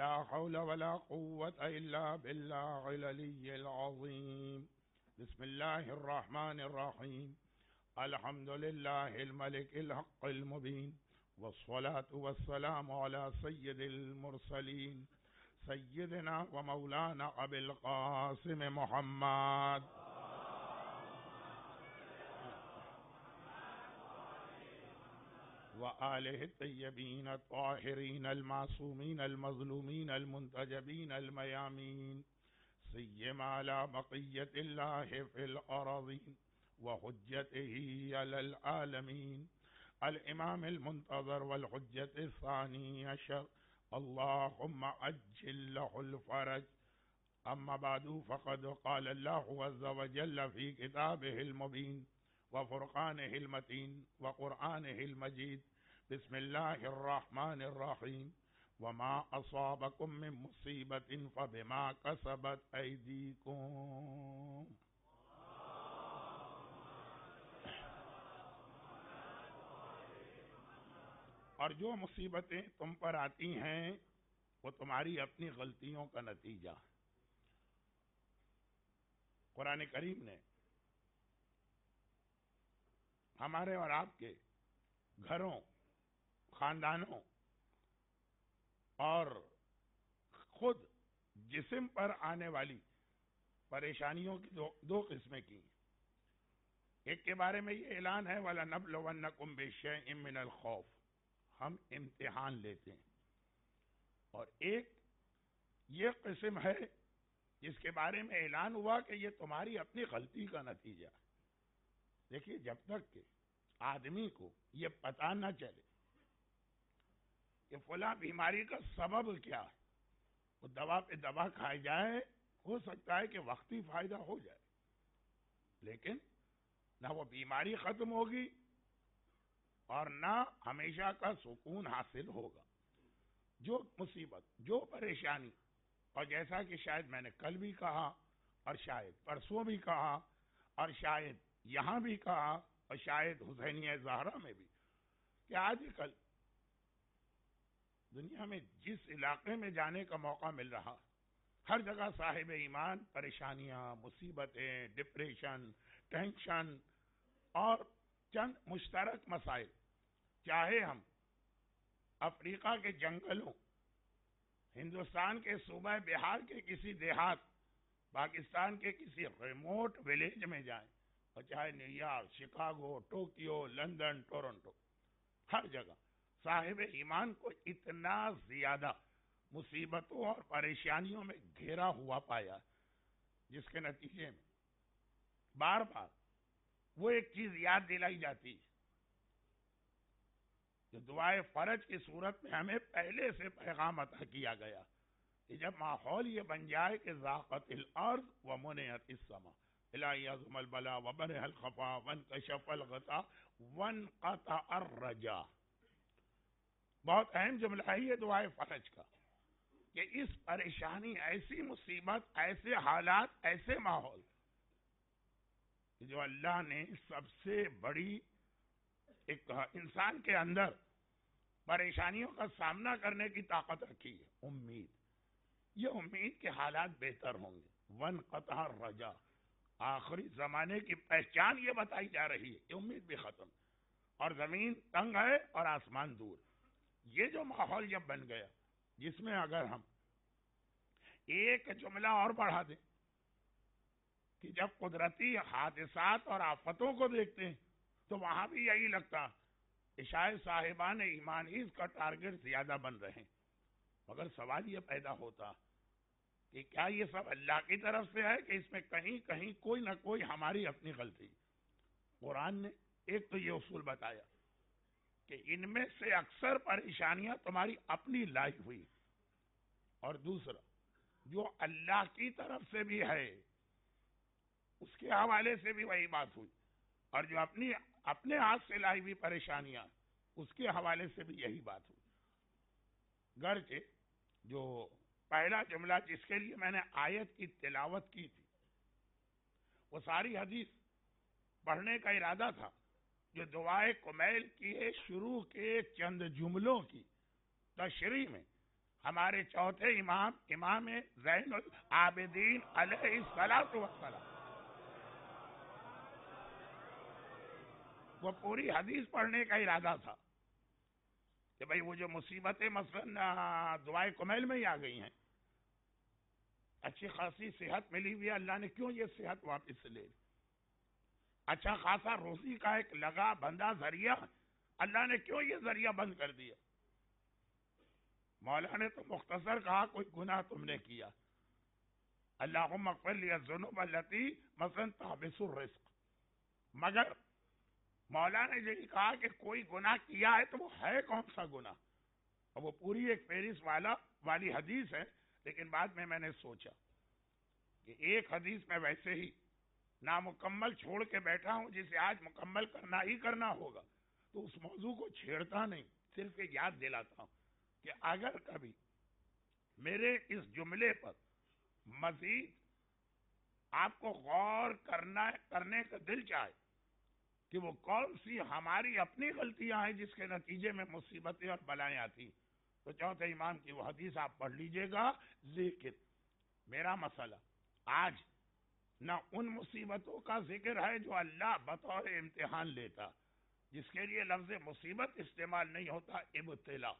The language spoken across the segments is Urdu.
ولا حول ولا قوة إلا بالله العلي العظيم. بسم الله الرحمن الرحيم. الحمد لله الملك الحق المبين، والصلاة والسلام على سيد المرسلين سيدنا ومولانا أبي القاسم محمد وآله الطيبين الطاهرين المعصومين المظلومين المنتجبين الميامين، سيما على بقية الله في الأراضين وحجته على العالمين، الإمام المنتظر والحجة الثاني عشر، اللهم عجل له الفرج. أما بعد، فقد قال الله عز وجل في كتابه المبين وفرقانه المتين وقرآنه المجيد: بسم الله الرحمن الرحيم. وما أصابكم من مصيبة فبما كسبت أيديكم. اور جو مصیبتیں تم پر آتی ہیں وہ تمہاری اپنی غلطیوں کا نتیجہ. قرآن کریم نے ہمارے اور آپ کے گھروں، خاندانوں اور خود جسم پر آنے والی پریشانیوں کی دو قسمیں کی. ایک کے بارے میں یہ اعلان ہے: وَلَنَبْلُوَنَّكُمْ بِشَيْءٍ مِّنَ الْخَوْفِ، ہم امتحان لیتے ہیں. اور ایک یہ قسم ہے جس کے بارے میں اعلان ہوا کہ یہ تمہاری اپنی غلطی کا نتیجہ. دیکھیے، جب تک کہ آدمی کو یہ پتہ نہ چلے کہ فلاں بیماری کا سبب کیا ہے، وہ دوا پہ دوا کھائی جائے، ہو سکتا ہے کہ وقتی فائدہ ہو جائے، لیکن نہ وہ بیماری ختم ہوگی اور نہ ہمیشہ کا سکون حاصل ہوگا. جو مصیبت، جو پریشانی، اور جیسا کہ شاید میں نے کل بھی کہا اور شاید پرسوں بھی کہا اور شاید یہاں بھی کہا اور شاید حسینیہ زہرا میں بھی، کہ آج کل دنیا میں جس علاقے میں جانے کا موقع مل رہا، ہر جگہ صاحب ایمان پریشانیاں، مصیبتیں، ڈپریشن، ٹینشن اور چند مشترک مسائل. چاہے ہم افریقہ کے جنگلوں، ہندوستان کے صوبہ بہار کے کسی دیہات، پاکستان کے کسی ریموٹ ولیج میں جائیں، اور چاہے New York, Chicago, Tokyo, London, Toronto, ہر جگہ صاحب ایمان کو اتنا زیادہ مصیبتوں اور پریشانیوں میں گھیرا ہوا پایا، جس کے نتیجے میں بار بار وہ ایک چیز یاد دلائی جاتی ہے جو دعائے فرج کی صورت میں ہمیں پہلے سے پیغام عطا کیا گیا کہ جب ماحول یہ بن جائے کہ ضاقت الارض ومنعت السماء الہی عظم البلا وبرح الخفا وانکشف الغطا وانقطع الرجا. بہت اہم جملہ ہے یہ دعائے فرج کا، کہ اس پریشانی، ایسی مصیبت، ایسے حالات، ایسے ماحول کہ جو اللہ نے سب سے بڑی ایک انسان کے اندر پریشانیوں کا سامنا کرنے کی طاقت رکھی ہے، امید. یہ امید کے حالات بہتر ہوں گے. وانقطع الرجا، آخری زمانے کی پہچان یہ بتائی جا رہی ہے کہ امید بھی ختم، اور زمین تنگ ہے اور آسمان دور. یہ جو ماحول جب بن گیا، جس میں اگر ہم ایک جملہ اور بڑھا دیں کہ جب قدرتی حادثات اور آفتوں کو دیکھتے ہیں تو وہاں بھی یہی لگتا کہ شاید صاحبان ایمان ہی اس کا ٹارگٹ زیادہ بن رہے ہیں. مگر سوال یہ پیدا ہوتا کہ کیا یہ سب اللہ کی طرف سے ہے کہ اس میں کہیں کہیں کوئی نہ کوئی ہماری اپنی غلطی؟ قرآن نے ایک تو یہ اصول بتایا کہ ان میں سے اکثر پریشانیاں تمہاری اپنی لائی ہوئی، اور دوسرا جو اللہ کی طرف سے بھی ہے اس کے حوالے سے بھی وہی بات ہوئی، اور جو اپنے ہاتھ سے لائی ہوئی پریشانیاں اس کے حوالے سے بھی یہی بات ہوئی. گرچہ جو پہلا جملہ جس کے لیے میں نے آیت کی تلاوت کی تھی وہ ساری حدیث پڑھنے کا ارادہ تھا جو دعائے کمیل کی شروع کے چند جملوں کی تشریح میں ہمارے چوتھے امام امام زین العابدین علیہ الصلوۃ والسلام، وہ پوری حدیث پڑھنے کا ارادہ تھا کہ بھئی وہ جو مصیبتیں مثلا دعائے کمیل میں ہی آ گئی ہیں، اچھی خاصی صحت ملی ہوئی ہے، اللہ نے کیوں یہ صحت واپس لے لی؟ اچھا خاصا روزی کا ایک لگا بندہ ذریعہ، اللہ نے کیوں یہ ذریعہ بند کر دیا؟ مولا نے تو مختصر کہا کوئی گناہ تم نے کیا، اللہم اغفر لی الذنوب التی مثلا تحبس الرزق، مگر مولا نے یہی کہا کہ کوئی گناہ کیا ہے تو وہ ہے کون سا گناہ؟ اور وہ پوری ایک فہرست والی حدیث ہے، لیکن بعد میں نے سوچا کہ ایک حدیث میں ویسے ہی نامکمل چھوڑ کے بیٹھا ہوں جسے آج مکمل کرنا ہی کرنا ہوگا، تو اس موضوع کو چھیڑتا نہیں، صرف ایک یاد دلاتا ہوں کہ اگر کبھی میرے اس جملے پر مزید آپ کو غور کرنے کا دل چاہے کہ وہ کون سی ہماری اپنی غلطیاں ہیں جس کے نتیجے میں مصیبتیں اور بلائیں آتی، تو چوتھے امام کی وہ حدیث آپ پڑھ لیجئے گا۔ لیکن میرا مسئلہ آج نہ ان مصیبتوں کا ذکر ہے جو اللہ بطور امتحان لیتا، جس کے لیے لفظ مصیبت استعمال نہیں ہوتا، ابتلا،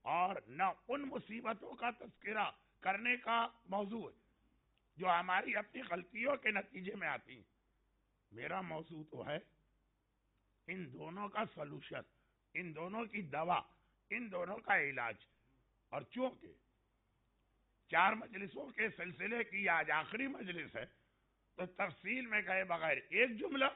اور نہ ان مصیبتوں کا تذکرہ کرنے کا موضوع ہے جو ہماری اپنی غلطیوں کے نتیجے میں آتی ہیں۔ میرا موضوع تو ہے ان دونوں کا سلوشن، ان دونوں کی دوا، ان دونوں کا علاج، اور چونکہ 4 مجلسوں کے سلسلے کی آج آخری مجلس ہے تو تفصیل میں گئے بغیر ایک جملہ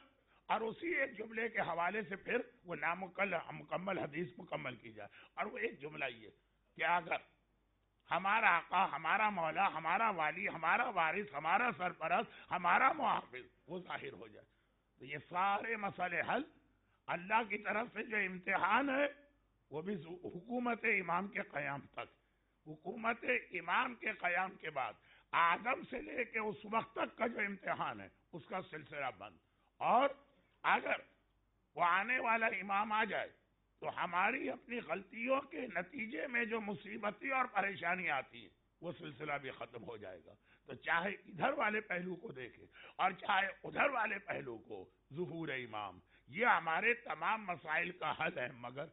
اور اسی ایک جملے کے حوالے سے پھر وہ مکمل حدیث مکمل کی جائے، اور وہ ایک جملہ یہ کہ اگر ہمارا آقا، ہمارا مولا، ہمارا والی، ہمارا وارث، ہمارا سرپرست، ہمارا محافظ وہ ظاہر ہو جائے تو یہ سارے مسئلے حل۔ اللہ کی طرف سے جو امتحان ہے وہ بھی حکومت امام کے قیام تک، حکومت امام کے قیام کے بعد آدم سے لے کے اس وقت تک کا جو امتحان ہے اس کا سلسلہ بند، اور اگر وہ آنے والا امام آ جائے تو ہماری اپنی غلطیوں کے نتیجے میں جو مصیبتیں اور پریشانی آتی ہیں وہ سلسلہ بھی ختم ہو جائے گا۔ تو چاہے ادھر والے پہلو کو دیکھیں اور چاہے ادھر والے پہلو کو، ظہور امام یہ ہمارے تمام مسائل کا حل ہے، مگر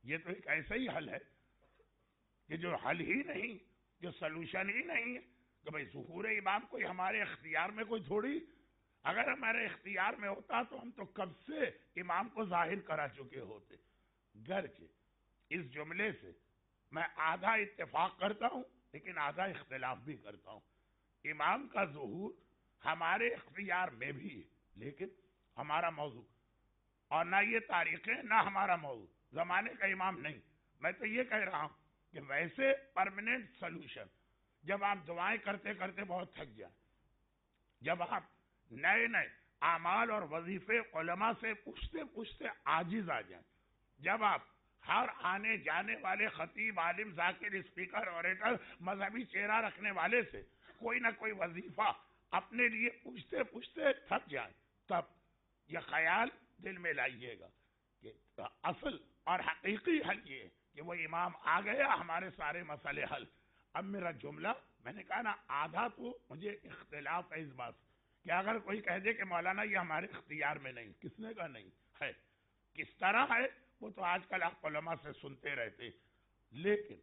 یہ تو ایک ایسا ہی حل ہے کہ جو حل ہی نہیں، جو سلوشن ہی نہیں ہے کہ بھئی ظہور امام کوئی ہمارے اختیار میں کوئی تھوڑی، اگر ہمارے اختیار میں ہوتا تو ہم تو کب سے امام کو ظاہر کرا چکے ہوتے۔ گرچہ اس جملے سے میں آدھا اتفاق کرتا ہوں لیکن آدھا اختلاف بھی کرتا ہوں، امام کا ظہور ہمارے اختیار میں بھی ہے، لیکن ہمارا موضوع اور نہ یہ تاریخیں نہ ہمارا موضوع زمانے کا امام نہیں۔ میں تو یہ کہہ رہا ہوں کہ ویسے پرماننٹ سلوشن، جب آپ دعائیں کرتے کرتے بہت تھک جائیں، جب آپ نئے نئے اعمال اور وظیفے علماء سے پوچھتے پوچھتے عاجز آ جائیں، جب آپ ہر آنے جانے والے خطیب، عالم، ذاکر، اسپیکر، اوریٹر، مذہبی چہرہ رکھنے والے سے کوئی نہ کوئی وظیفہ اپنے لیے پوچھتے پوچھتے تھک جائیں، تب یہ خیال دل میں لائیے گا کہ اصل اور حقیقی حل یہ ہے کہ وہ امام آ گیا، ہمارے سارے مسئلے حل۔ اب میرا جملہ میں نے کہا نا آدھا تو مجھے اختلاف ہے اس بات کہ اگر کوئی کہہ دے کہ مولانا یہ ہمارے اختیار میں نہیں، کس نے کہا نہیں ہے، کس طرح ہے وہ تو آج کل آپ علماء سے سنتے رہتے، لیکن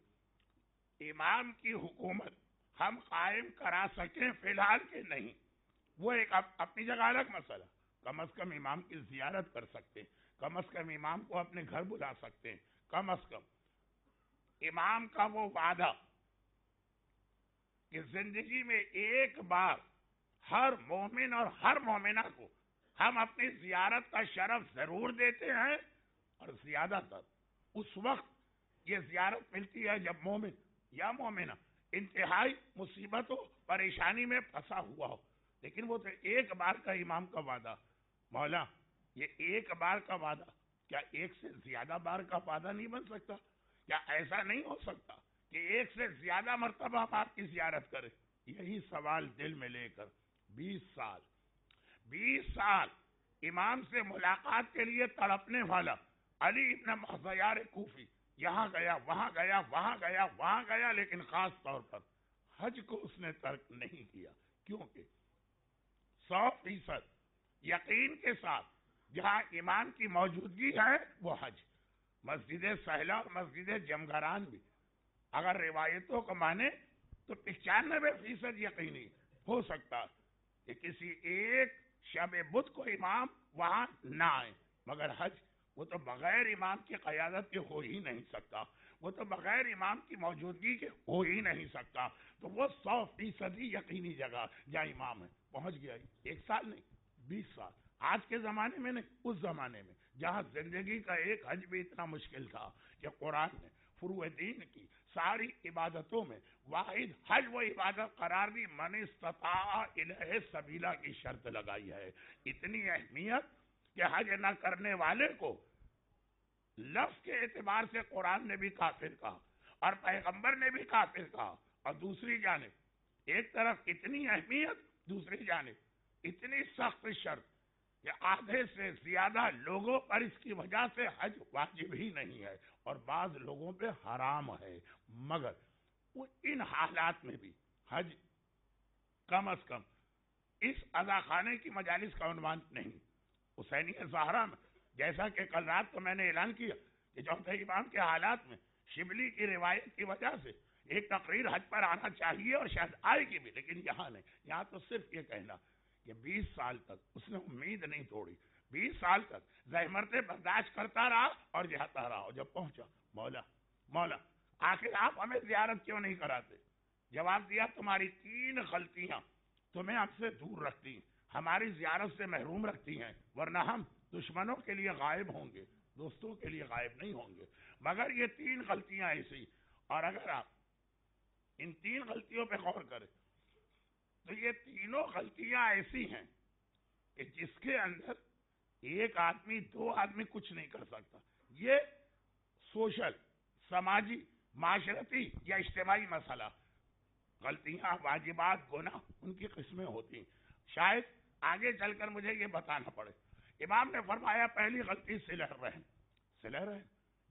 امام کی حکومت ہم قائم کرا سکیں فی الحال کہ نہیں، وہ ایک اپنی جگہ الگ مسئلہ، کم از کم امام کی زیارت کر سکتے، کم از کم امام کو اپنے گھر بلا سکتے، کم از کم امام کا وہ وعدہ کہ زندگی میں ایک بار ہر مومن اور ہر مومنہ کو ہم اپنی زیارت کا شرف ضرور دیتے ہیں، اور زیادہ تر اس وقت یہ زیارت ملتی ہے جب مومن یا مومنہ انتہائی مصیبت و پریشانی میں پھنسا ہوا ہو، لیکن وہ تو ایک بار کا امام کا وعدہ۔ مولا یہ ایک بار کا وعدہ کیا ایک سے زیادہ بار کا وعدہ نہیں بن سکتا؟ کیا ایسا نہیں ہو سکتا کہ ایک سے زیادہ مرتبہ ہم آپ کی زیارت کریں؟ یہی سوال دل میں لے کر 20 سال امام سے ملاقات کے لیے تڑپنے والا علی ابن مخزیار کوفی یہاں گیا، وہاں گیا، وہاں گیا، وہاں گیا، لیکن خاص طور پر حج کو اس نے ترک نہیں کیا، کیونکہ 100% یقین کے ساتھ جہاں ایمان کی موجودگی ہے وہ حج، مسجد سہلا اور مسجد جمگران بھی اگر روایتوں کو مانے تو 95% یقینی ہو سکتا کہ کسی ایک شب بدھ کو امام وہاں نہ آئے، مگر حج وہ تو بغیر امام کی قیادت کے ہو ہی نہیں سکتا، وہ تو بغیر امام کی موجودگی کے ہو ہی نہیں سکتا، تو وہ 100% یقینی جگہ جہاں امام ہے پہنچ گیا، 1 سال نہیں 20 سال، آج کے زمانے میں نہیں، اس زمانے میں جہاں زندگی کا ایک حج بھی اتنا مشکل تھا کہ قرآن نے فروع دین کی ساری عبادتوں میں واحد حج و عبادت قرار دی، من استطاع الیہ سبیلا کی شرط لگائی ہے، اتنی اہمیت کہ حج نہ کرنے والے کو لفظ کے اعتبار سے قرآن نے بھی کافر کہا اور پیغمبر نے بھی کافر کہا، اور دوسری جانب ایک طرف اتنی اہمیت، دوسری جانب اتنی سخت شرط کہ آدھے سے زیادہ لوگوں پر اس کی وجہ سے حج واجب ہی نہیں ہے اور بعض لوگوں پہ حرام ہے، مگر وہ ان حالات میں بھی حج کم از کم اس عزاخانے کی مجالس کا عنوان نہیں، حسینیہ زہرا میں جیسا کہ کل رات کو میں نے اعلان کیا کہ چوتھے امام کے حالات میں شبلی کی روایت کی وجہ سے ایک تقریر حج پر آنا چاہیے اور شاید آئے گی بھی، لیکن یہاں نہیں، یہاں تو صرف یہ کہنا کہ 20 سال تک اس نے امید نہیں توڑی، 20 سال تک زحمتیں برداشت کرتا رہا اور جاتا رہا، اور جب پہنچا مولا آخر آپ ہمیں زیارت کیوں نہیں کراتے؟ جواب دیا تمہاری 3 غلطیاں تمہیں ہم سے دور رکھتی ہیں، ہماری زیارت سے محروم رکھتی ہیں، ورنہ ہم دشمنوں کے لیے غائب ہوں گے، دوستوں کے لیے غائب نہیں ہوں گے، مگر یہ 3 غلطیاں ایسی، اور اگر آپ ان 3 غلطیوں پہ غور کریں تو یہ تینوں غلطیاں ایسی ہیں کہ جس کے اندر ایک آدمی 2 آدمی کچھ نہیں کر سکتا، یہ سوشل، سماجی، معاشرتی یا اجتماعی مسئلہ، غلطیاں، واجبات، گناہ ان کی قسمیں ہوتی ہیں، شاید آگے چل کر مجھے یہ بتانا پڑے۔ امام نے فرمایا پہلی غلطی صلہ رحم،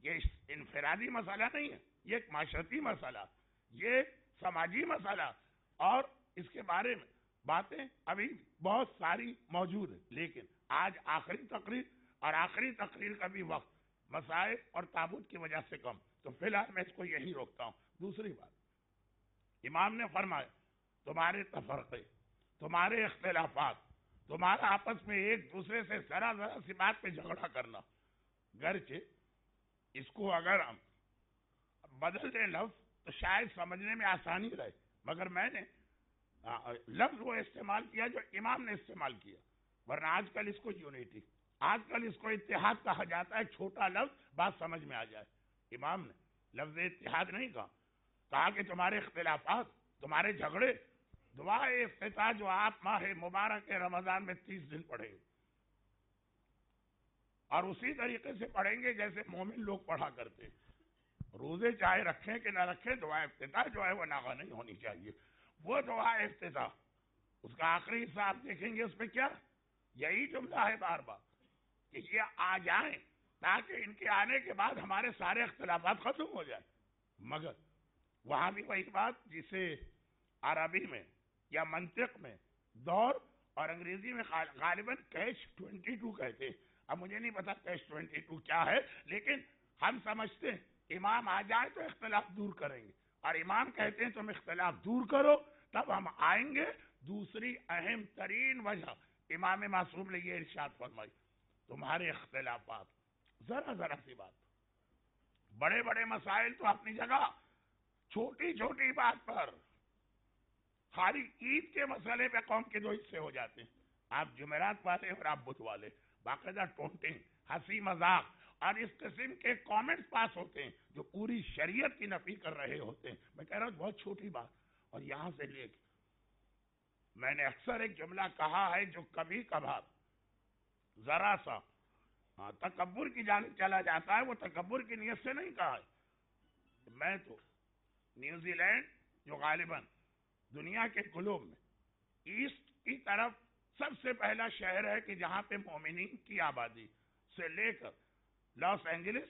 یہ انفرادی مسئلہ نہیں ہے، یہ ایک معاشرتی مسئلہ، یہ سماجی مسئلہ، اور اس کے بارے میں باتیں ابھی بہت ساری موجود ہیں، لیکن آج آخری تقریر کا بھی وقت مسائل اور تابوت کی وجہ سے کم، تو فی الحال میں اس کو یہی روکتا ہوں۔ دوسری بات، امام نے فرمایا تمہارے تفرقے، تمہارے اختلافات، تمہارا آپس میں ایک دوسرے سے ذرا سی بات پہ جھگڑا کرنا، گرچہ اس کو اگر ہم بدل دیں لفظ تو شاید سمجھنے میں آسانی رہے، مگر میں نے لفظ وہ استعمال کیا جو امام نے استعمال کیا، ورنہ آج کل اس کو یونیٹی، آج کل اس کو اتحاد کہا جاتا ہے، چھوٹا لفظ بات سمجھ میں آ جائے۔ امام نے لفظ اتحاد نہیں کہا کہ تمہارے اختلافات، تمہارے جھگڑے، دعا افتتاح جو آپ ماہ مبارک رمضان میں 30 دن پڑھیں گے اور اسی طریقے سے پڑھیں گے جیسے مومن لوگ پڑھا کرتے، روزے چاہے رکھیں کہ نہ رکھیں، دعا افتتاح جو ہے وہ ناغہ نہیں ہونی چاہیے، وہ دعا افتتاح اس کا آخری حصہ آپ دیکھیں گے، اس میں کیا یہی جملہ ہے بار بار کہ یہ آ جائیں تاکہ ان کے آنے کے بعد ہمارے سارے اختلافات ختم ہو جائیں، مگر وہاں بھی وہی بات جسے عربی میں یا منطق میں دور اور انگریزی میں غالباً کیچ 22 کہتے ہیں، اب مجھے نہیں پتا کیچ 22 کیا ہے، لیکن ہم سمجھتے ہیں امام آ جائے تو اختلاف دور کریں گے، اور امام کہتے ہیں تم اختلاف دور کرو تب ہم آئیں گے۔ دوسری اہم ترین وجہ امام معصوم نے یہ ارشاد فرمائی تمہارے اختلافات، ذرا سی بات، بڑے بڑے مسائل تو اپنی جگہ، چھوٹی چھوٹی بات پر، خالی عید کے مسئلے پہ قوم کے 2 حصے ہو جاتے ہیں، آپ جمعرات والے اور آپ بدھ والے، باقاعدہ ٹونٹیں، ہنسی مذاق اور اس قسم کے کامنٹس پاس ہوتے ہیں جو پوری شریعت کی نفی کر رہے ہوتے ہیں۔ میں کہہ رہا ہوں بہت چھوٹی بات، اور یہاں سے لے کے میں نے اکثر ایک جملہ کہا ہے جو کبھی کبھار ذرا سا تکبر کی جانب چلا جاتا ہے، وہ تکبر کی نیت سے نہیں کہا ہے۔ میں تو نیوزی لینڈ جو غالباً دنیا کے گلوب میں ایسٹ کی طرف سب سے پہلا شہر ہے کہ جہاں پہ مومنین کی آبادی سے لے کر لاس اینجلس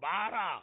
12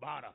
12,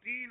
3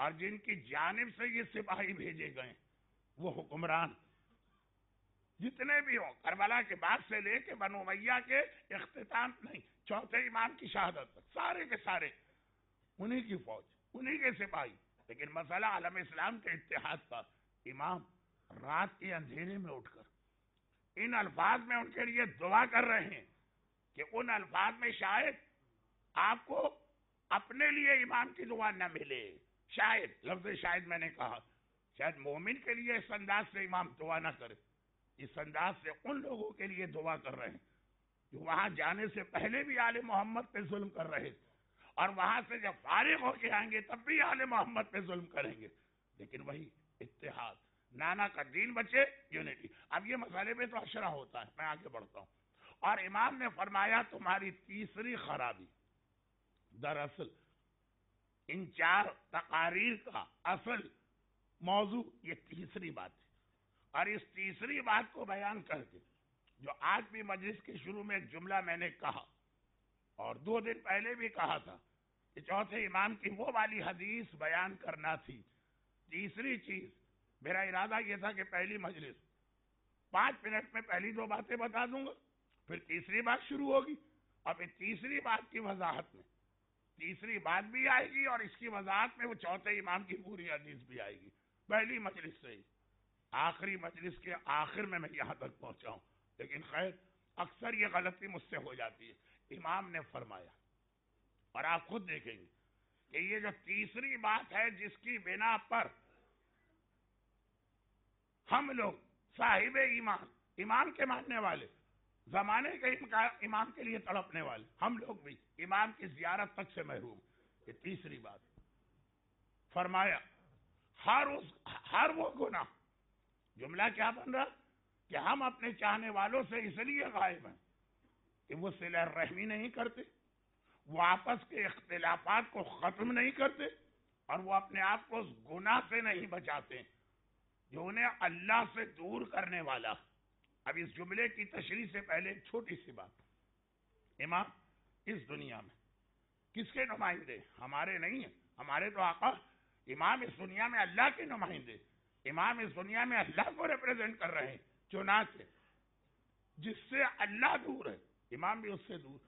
اور جن کی جانب سے یہ سپاہی بھیجے گئے وہ حکمران جتنے بھی ہوں، کربلا کے بعد سے لے کے بنو امیہ کے اختتام نہیں، چوتھے امام کی شہادت تک، سارے کے سارے انہی کی فوج، انہی کے سپاہی. لیکن مسئلہ عالم اسلام کے اتحاد کا. امام رات کے اندھیرے میں اٹھ کر ان الفاظ میں ان کے لیے دعا کر رہے ہیں کہ ان الفاظ میں شاید آپ کو اپنے لیے امام کی دعا نہ ملے. شاید، لفظ شاید میں نے کہا، شاید مومن کے لیے اس انداز سے امام دعا نہ کرے، اس انداز سے ان لوگوں کے لیے دعا کر رہے ہیں جو وہاں جانے سے پہلے بھی آل محمد پہ ظلم کر رہے تھے، اور وہاں سے جب فارغ ہو کے آئیں گے تب بھی آل محمد پہ ظلم کریں گے. لیکن وہی اتحاد، نانا کا دین بچے، یونٹی. اب یہ مسئلے پہ تو اشرا ہوتا ہے، میں آگے بڑھتا ہوں. اور امام نے فرمایا تمہاری تیسری خرابی، دراصل ان 4 تقاریر کا اصل موضوع یہ تیسری بات ہے. اور اس تیسری بات کو بیان کر کے جو آج بھی مجلس کے شروع میں ایک جملہ میں نے کہا اور 2 دن پہلے بھی کہا تھا کہ چوتھے امام کی وہ والی حدیث بیان کرنا تھی. تیسری چیز، میرا ارادہ یہ تھا کہ پہلی مجلس 5 منٹ میں پہلی 2 باتیں بتا دوں گا، پھر تیسری بات شروع ہوگی. اب تیسری بات کی وضاحت میں تیسری بات بھی آئے گی اور اس کی وضاحت میں وہ چوتھے امام کی پوری حدیث بھی آئے گی، پہلی مجلس سے ہی. آخری مجلس کے آخر میں یہاں تک پہنچا ہوں، لیکن خیر اکثر یہ غلطی مجھ سے ہو جاتی ہے. امام نے فرمایا، اور آپ خود دیکھیں گے کہ یہ جو تیسری بات ہے جس کی بنا پر ہم لوگ صاحب ایمان، امام کے ماننے والے، زمانے کے امام کے لیے تڑپنے والے، ہم لوگ بھی امام کی زیارت تک سے محروم. یہ تیسری بات. فرمایا ہر وہ گناہ، جملہ کیا بن رہا کہ ہم اپنے چاہنے والوں سے اس لیے غائب ہیں کہ وہ صلہ رحمی نہیں کرتے، وہ آپس کے اختلافات کو ختم نہیں کرتے، اور وہ اپنے آپ کو اس گناہ سے نہیں بچاتے جو انہیں اللہ سے دور کرنے والا. اب اس جملے کی تشریح سے پہلے ایک چھوٹی سی بات. امام اس دنیا میں کس کے نمائندے؟ ہمارے نہیں ہیں، ہمارے تو آقا. امام اس دنیا میں اللہ کے نمائندے، امام اس دنیا میں اللہ کو ریپرزینٹ کر رہے ہیں. چنانچہ جس سے اللہ دور ہے امام بھی اس سے دور،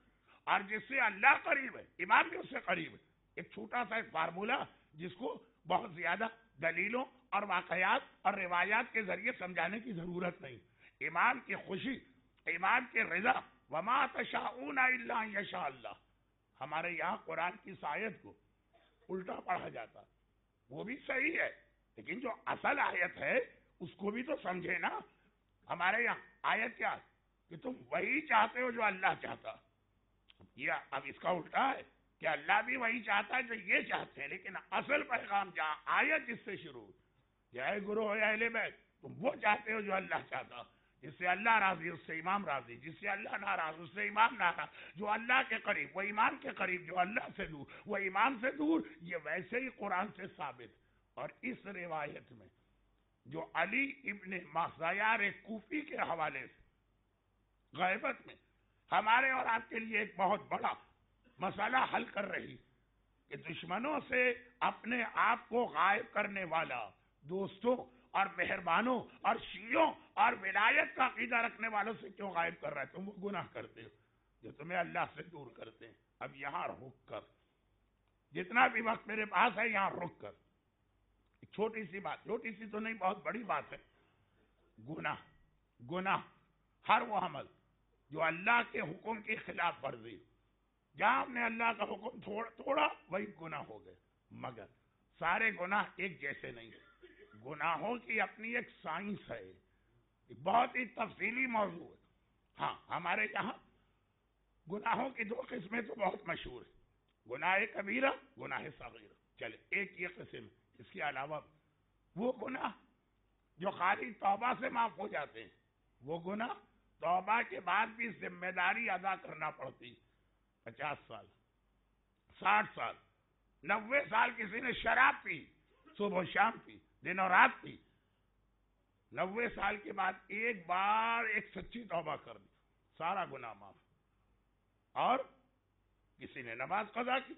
اور جس سے اللہ قریب ہے امام بھی اس سے قریب ہے. ایک چھوٹا سا ایک فارمولا جس کو بہت زیادہ دلیلوں اور واقعات اور روایات کے ذریعے سمجھانے کی ضرورت نہیں. امام کی خوشی، امام کی رضا، وما تشاءون الا ان یشاء اللہ. ہمارے یہاں قرآن کی اس آیت کو الٹا پڑھا جاتا، وہ بھی صحیح ہے، لیکن جو اصل آیت ہے اس کو بھی تو سمجھے نا. ہمارے یہاں آیت کیا کہ تم وہی چاہتے ہو جو اللہ چاہتا. یہ اب اس کا الٹا ہے کہ اللہ بھی وہی چاہتا ہے جو یہ چاہتے ہیں، لیکن اصل پیغام جہاں آیت جس سے شروع، یا اے گروہ یا اہل بیت، تم وہ چاہتے ہو جو اللہ چاہتا. جس سے اللہ راضی اس سے امام راضی، جس سے اللہ ناراض اس سے امام ناراض. جو اللہ کے قریب وہ امام کے قریب، جو اللہ سے دور وہ امام سے دور. یہ ویسے ہی قرآن سے ثابت. اور اس روایت میں جو علی ابن مخزیار کوفی کے حوالے سے غیبت میں ہمارے اور آپ کے لیے ایک بہت بڑا مسئلہ حل کر رہی کہ دشمنوں سے اپنے آپ کو غائب کرنے والا، دوستوں اور مہربانوں اور شیعوں اور ولایت کا عقیدہ رکھنے والوں سے کیوں غائب کر رہا ہے؟ تم وہ گناہ کرتے ہو جو تمہیں اللہ سے دور کرتے ہیں. اب یہاں رک کر، جتنا بھی وقت میرے پاس ہے یہاں رک کر ایک چھوٹی سی بات، چھوٹی سی تو نہیں بہت بڑی بات ہے. گناہ ہر وہ عمل جو اللہ کے حکم کی خلاف ورزی، جہاں ہم نے اللہ کا حکم توڑا وہی گناہ ہو گئے. مگر سارے گناہ ایک جیسے نہیں. گناہوں کی اپنی ایک سائنس ہے، ایک بہت ہی تفصیلی موضوع ہے. ہاں ہمارے یہاں گناہوں کی 2 قسمیں تو بہت مشہور ہیں، گناہ کبیرہ، گناہ صغیرہ. چلے ایک یہ قسم، اس کے علاوہ وہ گناہ جو خالی توبہ سے معاف ہو جاتے ہیں، وہ گناہ توبہ کے بعد بھی ذمہ داری ادا کرنا پڑتی. 50 سال، 60 سال، 90 سال کسی نے شراب پی، صبح و شام پی، دن اور رات پی، 90 سال کے بعد ایک بار ایک سچی توبہ کر دی، سارا گناہ معاف. اور کسی نے نماز قضا کی،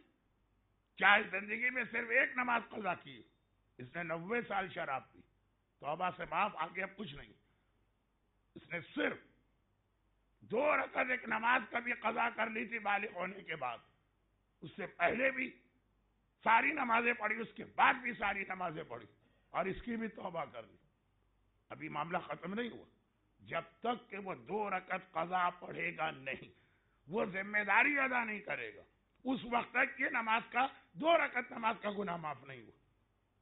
چاہے زندگی میں صرف ایک نماز قضا کی، اس نے 90 سال شراب پی، توبہ سے معاف، آگے اب کچھ نہیں. اس نے صرف 2 رکعت ایک نماز کبھی قضا کر لی تھی بالغ ہونے کے بعد، اس سے پہلے بھی ساری نمازیں پڑھی، اس کے بعد بھی ساری نمازیں پڑھی، اور اس کی بھی توبہ کر لی. ابھی معاملہ ختم نہیں ہوا. جب تک کہ وہ 2 رکعت قضا پڑھے گا نہیں، وہ ذمہ داری ادا نہیں کرے گا، اس وقت تک یہ نماز کا 2 رکعت نماز کا گناہ معاف نہیں ہوا.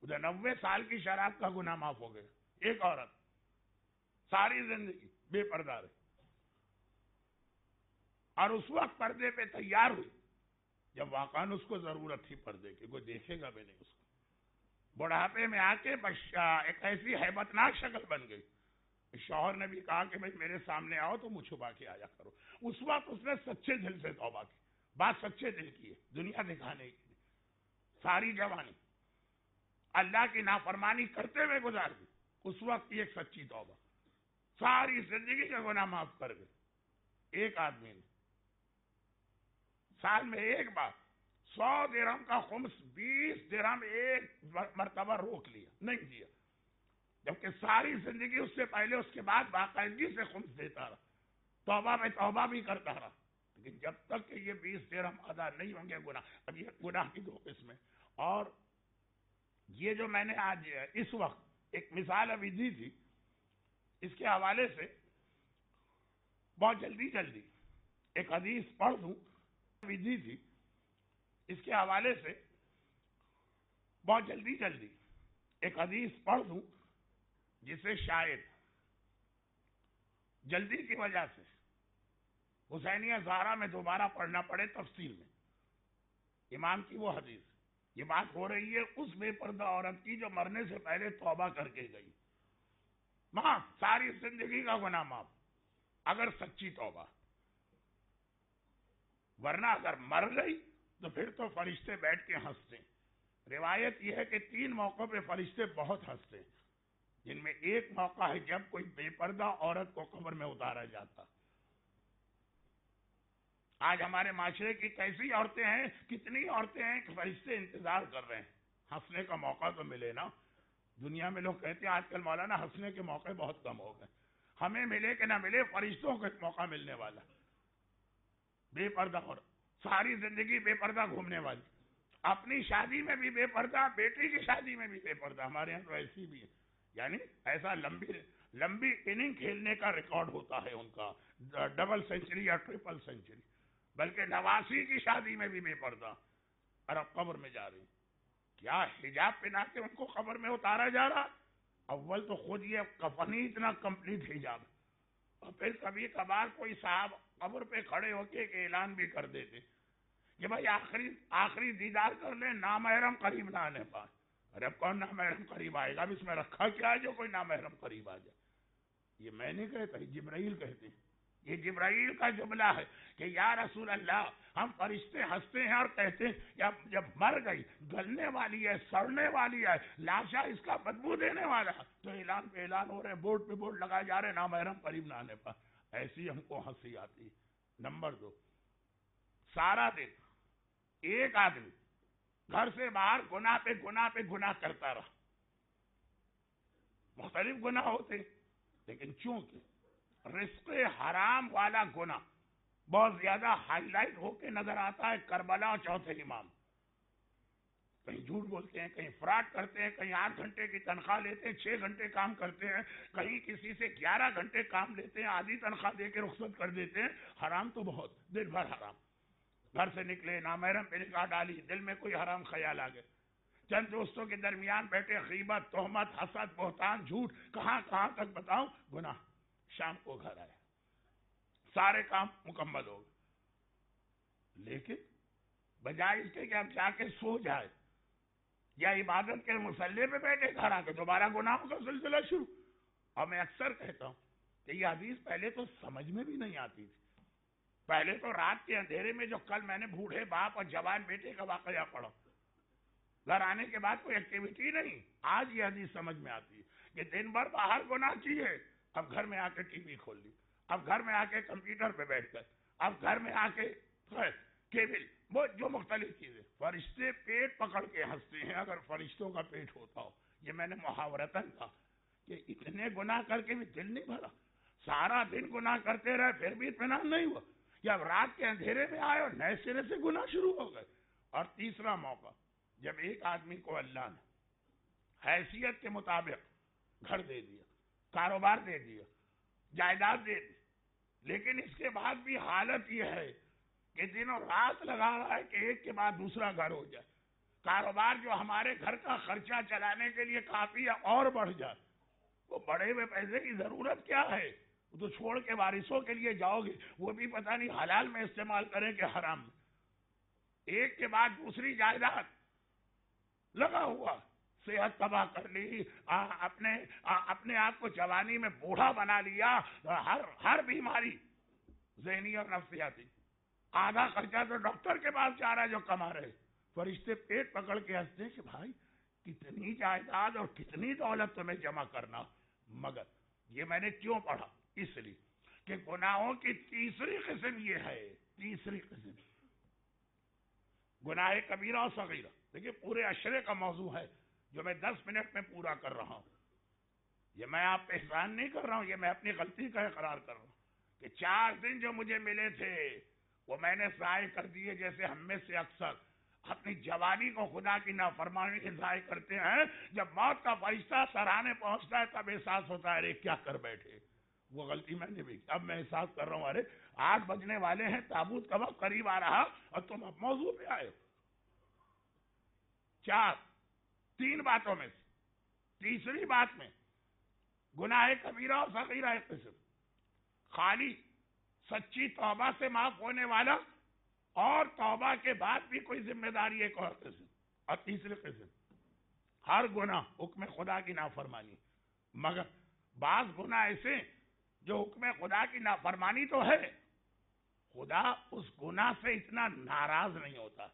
ادھر 90 سال کی شراب کا گناہ معاف ہو گیا. ایک عورت ساری زندگی بے پردہ رہی، اور اس وقت پردے پہ تیار ہوئی جب واقعاً اس کو ضرورت تھی پردے کی، کوئی دیکھے گا بھی نہیں اس کو. بڑھاپے میں آ کے ایک ایسی ہیبتناک شکل بن گئی. شوہر نے بھی کہا کہ بھئی میرے سامنے آؤ تو منہ چھپا کے آیا کرو. اس وقت اس نے سچے دل سے توبہ کی، بات سچے دل کی ہے، دنیا دکھانے کی. ساری جوانی اللہ کی نافرمانی کرتے ہوئے گزار دی. اس وقت کی ایک سچی توبہ، ساری زندگی کا گناہ معاف کر گئے. ایک آدمی نے سال میں ایک بار 100 درہم کا خمس 20 درہم ایک مرتبہ روک لیا، نہیں دیا، جبکہ ساری زندگی اس سے پہلے اس کے بعد باقاعدگی سے خمس دیتا رہا، توبہ میں توبہ بھی کرتا رہا. لیکن جب تک کہ یہ 20 درہم ادا نہیں ہوں گے گناہ. اب یہ گناہ کی 2 قسمیں. اور یہ جو میں نے آج اس وقت ایک مثال ابھی دی تھی، اس کے حوالے سے بہت جلدی ایک حدیث پڑھ دوں. ابھی دی تھی اس کے حوالے سے بہت جلدی ایک حدیث پڑھ دوں، جسے شاید جلدی کی وجہ سے حسینیہ زہرا میں دوبارہ پڑھنا پڑے تفصیل میں. امام کی وہ حدیث، یہ بات ہو رہی ہے اس بے پردہ عورت کی جو مرنے سے پہلے توبہ کر کے گئی. معاف، ساری زندگی کا گناہ معاف اگر سچی توبہ. ورنہ اگر مر گئی تو پھر تو فرشتے بیٹھ کے ہنستے. روایت یہ ہے کہ 3 موقعوں پہ فرشتے بہت ہنستے، جن میں ایک موقع ہے جب کوئی بے پردہ عورت کو قبر میں اتارا جاتا. آج ہمارے معاشرے کی کیسی عورتیں ہیں، کتنی عورتیں ہیں کہ فرشتے انتظار کر رہے ہیں ہنسنے کا موقع تو ملے نا. دنیا میں لوگ کہتے ہیں آج کل مولانا ہنسنے کے موقع بہت کم ہو گئے. ہمیں ملے کہ نہ ملے، فرشتوں کو ایک موقع ملنے والا. بے پردہ اور ساری زندگی بے پردہ گھومنے والی، اپنی شادی میں بھی بے پردہ، بیٹی کی شادی میں بھی بے پردہ. ہمارے یہاں تو ایسی بھی ہے، یعنی ایسا لمبی اننگ کھیلنے کا ریکارڈ ہوتا ہے ان کا، ڈبل سینچری یا ٹرپل سینچری. بلکہ 89 کی شادی میں بھی بے پردہ، اور اب قبر میں جا رہی. کیا حجاب پہنا کے ان کو قبر میں اتارا جا رہا؟ اول تو خود یہ کفنی اتنا کمپلیٹ حجاب، اور پھر کبھی کبھار کوئی صاحب قبر پہ کھڑے ہو کے ایک اعلان بھی کر دیتے کہ بھائی آخری دیدار کر لیں، نامحرم قریب نہ آنے پائے. ارے اب کون نامحرم قریب آئے گا؟ اب اس میں رکھا کیا ہے جو کوئی نامحرم قریب آ جائے؟ یہ میں نہیں کہتا، جبرائیل کہتے ہیں. یہ جبرائیل کا جملہ ہے کہ یا رسول اللہ، ہم فرشتے ہنستے ہیں اور کہتے ہیں جب مر گئی، گلنے والی ہے، سڑنے والی ہے، لاشا اس کا بدبو دینے والا ہے، تو اعلان پہ اعلان ہو رہے، بورڈ پہ بورڈ لگائے جا رہے، نامحرم قریب نہ آنے پر. ایسی ہم کو ہنسی آتی. نمبر 2، سارا دن ایک آدمی گھر سے باہر گناہ پہ گناہ کرتا رہا. مختلف گناہ ہوتے، لیکن چونکہ رزق حرام والا گناہ بہت زیادہ ہائی لائٹ ہو کے نظر آتا ہے کربلا اور چوتھے امام. کہیں جھوٹ بولتے ہیں، کہیں فراڈ کرتے ہیں، کہیں 8 گھنٹے کی تنخواہ لیتے ہیں، 6 گھنٹے کام کرتے ہیں، کہیں کسی سے 11 گھنٹے کام لیتے ہیں، آدھی تنخواہ دے کے رخصت کر دیتے ہیں. حرام تو بہت، دن بھر حرام. گھر سے نکلے، نامحرم پہ نکاح ڈالی، دل میں کوئی حرام خیال آ گئے، چند دوستوں کے درمیان بیٹھے، غیبت، تہمت، حسد، بہتان، جھوٹ، کہاں تک بتاؤں گناہ. شام کو گھر آیا، سارے کام مکمل ہو گئے، لیکن بجائے اس کے کہ اب جا کے سو جائے یا عبادت کے مصلی پہ بیٹھے، گھر آ کے دوبارہ گناہوں کا سلسلہ شروع. اور میں اکثر کہتا ہوں کہ یہ حدیث پہلے تو سمجھ میں بھی نہیں آتی تھی. پہلے تو رات کے اندھیرے میں جو کل میں نے بوڑھے باپ اور جوان بیٹے کا واقعہ پڑھا، گھر آنے کے بعد کوئی ایکٹیویٹی نہیں، آج یہ حدیث سمجھ میں آتی ہے کہ دن بھر باہر گناہ کیے، اب گھر میں آ کے ٹی وی کھول لی، اب گھر میں آ کے کمپیوٹر پہ بیٹھ کر، اب گھر میں آ کے کیبل وہ جو مختلف چیزیں. فرشتے پیٹ پکڑ کے ہنستے ہیں اگر فرشتوں کا پیٹ ہوتا ہو. یہ میں نے محاورتاً کہا کہ اتنے گناہ کر کے بھی دل نہیں بھرا, سارا دن گناہ کرتے رہے پھر بھی اطمینان نہیں ہوا, یا رات کے اندھیرے میں آئے اور نئے سرے سے گناہ شروع ہو گئے. اور تیسرا موقع, جب ایک آدمی کو اللہ نے حیثیت کے مطابق گھر دے دیا, کاروبار دے دیا, جائیداد دے دی, لیکن اس کے بعد بھی حالت یہ ہے کہ دنوں رات لگا رہا ہے کہ ایک کے بعد دوسرا گھر ہو جائے, کاروبار جو ہمارے گھر کا خرچہ چلانے کے لیے کافی ہے اور بڑھ جائے. وہ بڑے ہوئے پیسے کی ضرورت کیا ہے, وہ تو چھوڑ کے وارثوں کے لیے جاؤ گے, وہ بھی پتہ نہیں حلال میں استعمال کریں کہ حرام میں. ایک کے بعد دوسری جائیداد لگا ہوا, صحت تباہ کر لی, اپنے آپ کو جوانی میں بوڑھا بنا لیا, ہر بیماری ذہنی اور نفسیاتی. آدھا خرچہ تو ڈاکٹر کے پاس جا رہا ہے جو کما رہے. فرشتے پیٹ پکڑ کے ہنستے کہ بھائی کتنی جائیداد اور کتنی دولت تمہیں جمع کرنا. مگر یہ میں نے کیوں پڑھا, اس لیے کہ گناہوں کی تیسری قسم یہ ہے, تیسری قسم گناہ کبیرہ اور صغیرہ. دیکھیے پورے عشرے کا موضوع ہے جو میں 10 منٹ میں پورا کر رہا ہوں. یہ میں آپ پہ احسان نہیں کر رہا ہوں, یہ میں اپنی غلطی کا اقرار کر رہا ہوں کہ 4 دن جو مجھے ملے تھے وہ میں نے ضائع کر دیے, جیسے ہم میں سے اکثر اپنی جوانی کو خدا کی نافرمانی سے ضائع کرتے ہیں. جب موت کا فرشتہ سراہنے پہنچتا ہے تب احساس ہوتا ہے ارے کیا کر بیٹھے. وہ غلطی میں نے بھی کی. اب میں احساس کر رہا ہوں ارے 8 بجنے والے ہیں, تابوت کا وقت قریب آ رہا اور تم اب موضوع پہ آئے ہو. 3 باتوں میں سے تیسری بات میں گناہ کبیرہ اور صغیرہ ایک قسم, خالی سچی توبہ سے معاف ہونے والا اور توبہ کے بعد بھی کوئی ذمہ داری ایک اور قسم. اور تیسری قسم ہر گناہ حکم خدا کی نافرمانی. مگر بعض گناہ ایسے جو حکم خدا کی نافرمانی تو ہے, خدا اس گناہ سے اتنا ناراض نہیں ہوتا.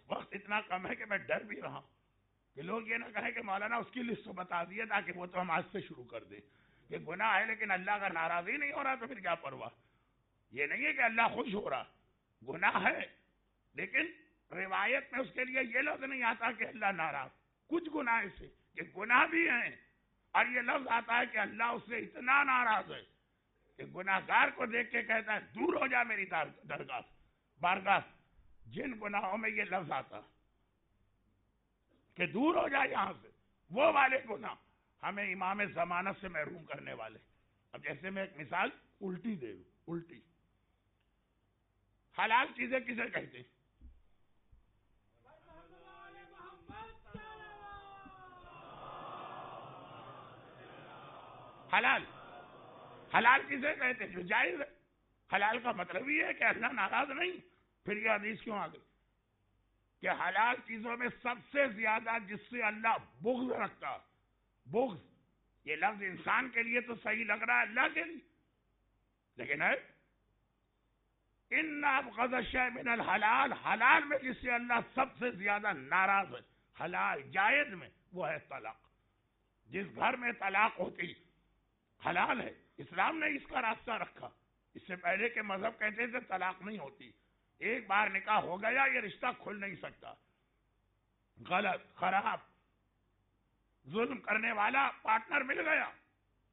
وقت اتنا کم ہے کہ میں ڈر بھی رہا ہوں کہ لوگ یہ نہ کہیں کہ مولانا اس کی لسٹ تو بتا دیے تاکہ وہ تو ہم آج سے شروع کر دیں کہ گناہ ہے لیکن اللہ کا ناراض ہی نہیں ہو رہا تو پھر کیا پرواہ. یہ نہیں ہے کہ اللہ خوش ہو رہا, گناہ ہے لیکن روایت میں اس کے لیے یہ لفظ نہیں آتا کہ اللہ ناراض. کچھ گناہ ایسے کہ گناہ بھی ہیں اور یہ لفظ آتا ہے کہ اللہ اس سے اتنا ناراض ہے کہ گناہگار کو دیکھ کے کہتا ہے دور ہو جا میری درگاہ بارگاہ. جن گناہوں میں یہ لفظ آتا کہ دور ہو جا یہاں سے, وہ والے گناہ ہمیں امام ضمانت سے محروم کرنے والے. اب جیسے میں ایک مثال الٹی دے دوں, الٹی حلال چیزیں کسے کہتے ہیں؟ حلال چیزیں کہتے ہیں جو جائز ہے. حلال کا مطلب یہ ہے کہ اللہ ناراض نہیں. پھر یہ حدیث کیوں آ گئی کہ حلال چیزوں میں سب سے زیادہ جس سے اللہ بغض رکھتا, بغض یہ لفظ انسان کے لیے تو صحیح لگ رہا ہے, اللہ کے لیے لیکن ہے ان ابغض الشیء من الحلال, حلال میں جس سے اللہ سب سے زیادہ ناراض ہے, حلال جائز میں, وہ ہے طلاق. جس گھر میں طلاق ہوتی حلال ہے, اسلام نے اس کا راستہ رکھا. اس سے پہلے کے مذہب کہتے تھے طلاق نہیں ہوتی, ایک بار نکاح ہو گیا یہ رشتہ کھل نہیں سکتا. غلط, خراب, ظلم کرنے والا پارٹنر مل گیا,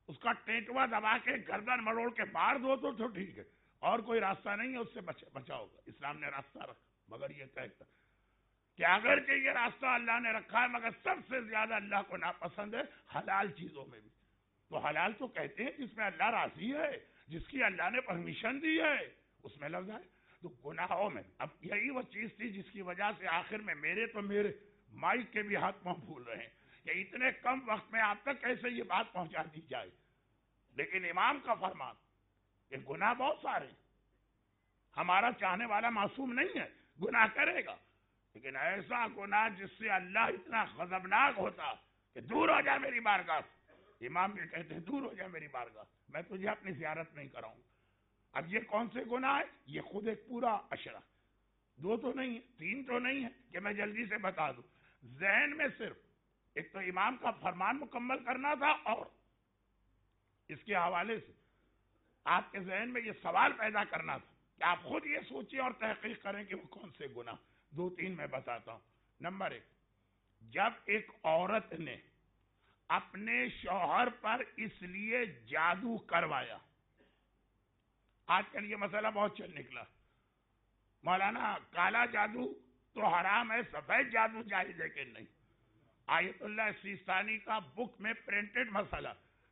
اس کا ٹینٹوا دبا کے گردن مروڑ کے مار دو تو ٹھیک ہے, اور کوئی راستہ نہیں ہے اس سے بچاؤ گا. اسلام نے راستہ رکھا, مگر یہ کہتا کہ اگر کہ یہ راستہ اللہ نے رکھا ہے مگر سب سے زیادہ اللہ کو ناپسند ہے حلال چیزوں میں بھی. تو حلال تو کہتے ہیں جس میں اللہ راضی ہے, جس کی اللہ نے پرمیشن دی ہے, اس میں لفظ ہے. تو گناہوں میں اب یہی وہ چیز تھی جس کی وجہ سے آخر میں میرے مائک کے بھی ہاتھ پاؤں پھول رہے ہیں کہ اتنے کم وقت میں آپ تک کیسے یہ بات پہنچا دی جائے. لیکن امام کا فرمان کہ گناہ بہت سارے, ہمارا چاہنے والا معصوم نہیں ہے, گناہ کرے گا, لیکن ایسا گناہ جس سے اللہ اتنا غضبناک ہوتا کہ دور ہو جا میری بارگاہ. امام بھی کہتے ہیں دور ہو جا میری بارگاہ, میں تجھے اپنی زیارت نہیں کراؤں. اب یہ کون سے گناہ ہے؟ یہ خود ایک پورا عشرہ, 2 تو نہیں ہے, 3 تو نہیں ہے کہ میں جلدی سے بتا دوں. ذہن میں صرف ایک تو امام کا فرمان مکمل کرنا تھا, اور اس کے حوالے سے آپ کے ذہن میں یہ سوال پیدا کرنا تھا کہ آپ خود یہ سوچیں اور تحقیق کریں کہ وہ کون سے گناہ. 2-3 میں بتاتا ہوں. نمبر 1، جب ایک عورت نے اپنے شوہر پر اس لیے جادو کروایا. آج کل یہ مسئلہ بہت چل نکلا. مولانا کالا جادو تو حرام ہے، سفید جادو جائز ہے کہ نہیں؟ آیت اللہ سیستانی کا بک میں پرنٹڈ مسئلہ،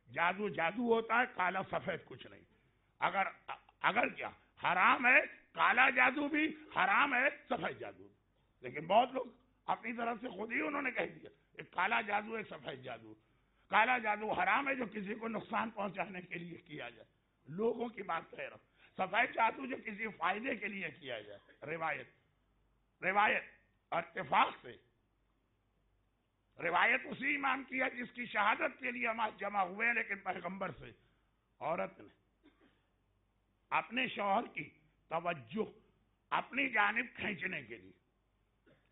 جادو جادو ہوتا ہے، کالا سفید کچھ نہیں. اگر کیا حرام ہے، کالا جادو بھی حرام ہے، سفید جادو بھی. لیکن بہت لوگ اپنی طرف سے خود ہی انہوں نے کہہ دیا ایک کالا جادو ایک سفید جادو. کالا جادو حرام ہے جو کسی کو نقصان پہنچانے کے لیے کیا جائے، لوگوں کی بات کہہ رہا ہوں. سفید جادو جو کسی فائدے کے لیے کیا جائے. روایت اور اتفاق سے روایت اسی امام کی ہے جس کی شہادت کے لیے ہم آج جمع ہوئے ہیں، لیکن پیغمبر سے عورت نے اپنے شوہر کی توجہ اپنی جانب کھینچنے کے لیے،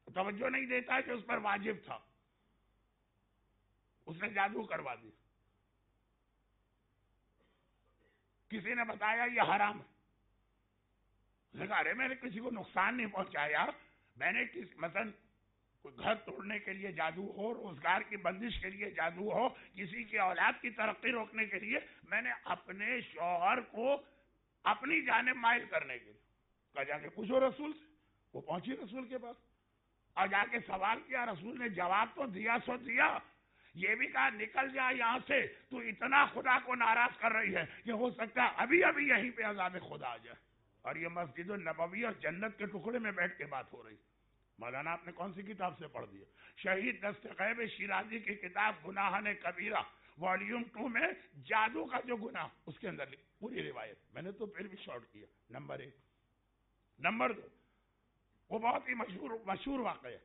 توجہ نہیں دیتا ہے کہ اس پر واجب تھا، اس نے جادو کروا دی. کسی نے بتایا یہ حرام ہے، ارے میں نے کسی کو نقصان نہیں پہنچایا، میں نے مثلا کوئی گھر توڑنے کے لیے جادو ہو، روزگار کی بندش کے لیے جادو ہو، کسی کی اولاد کی ترقی روکنے کے لیے، میں نے اپنے شوہر کو اپنی جانب مائل کرنے کے لیے کہا جا کے پوچھو رسول سے. وہ پہنچی رسول کے پاس اور جا کے سوال کیا. رسول نے جواب تو دیا سو دیا، یہ بھی کہا نکل جا یہاں سے، تو اتنا خدا کو ناراض کر رہی ہے کہ ہو سکتا ہے ابھی ابھی یہیں پہ عذاب خدا آ جائے. اور یہ مسجد النبوی اور جنت کے ٹکڑے میں بیٹھ کے بات ہو رہی. مولانا آپ نے کون سی کتاب سے پڑھ دیا؟ شہید دستغیب شیرازی کی کتاب گناہ کبیرہ والیوم 2 میں جادو کا جو گناہ اس کے اندر پوری روایت. میں نے تو پھر بھی شارٹ کیا. نمبر 1. نمبر 2، وہ بہت ہی مشہور واقعہ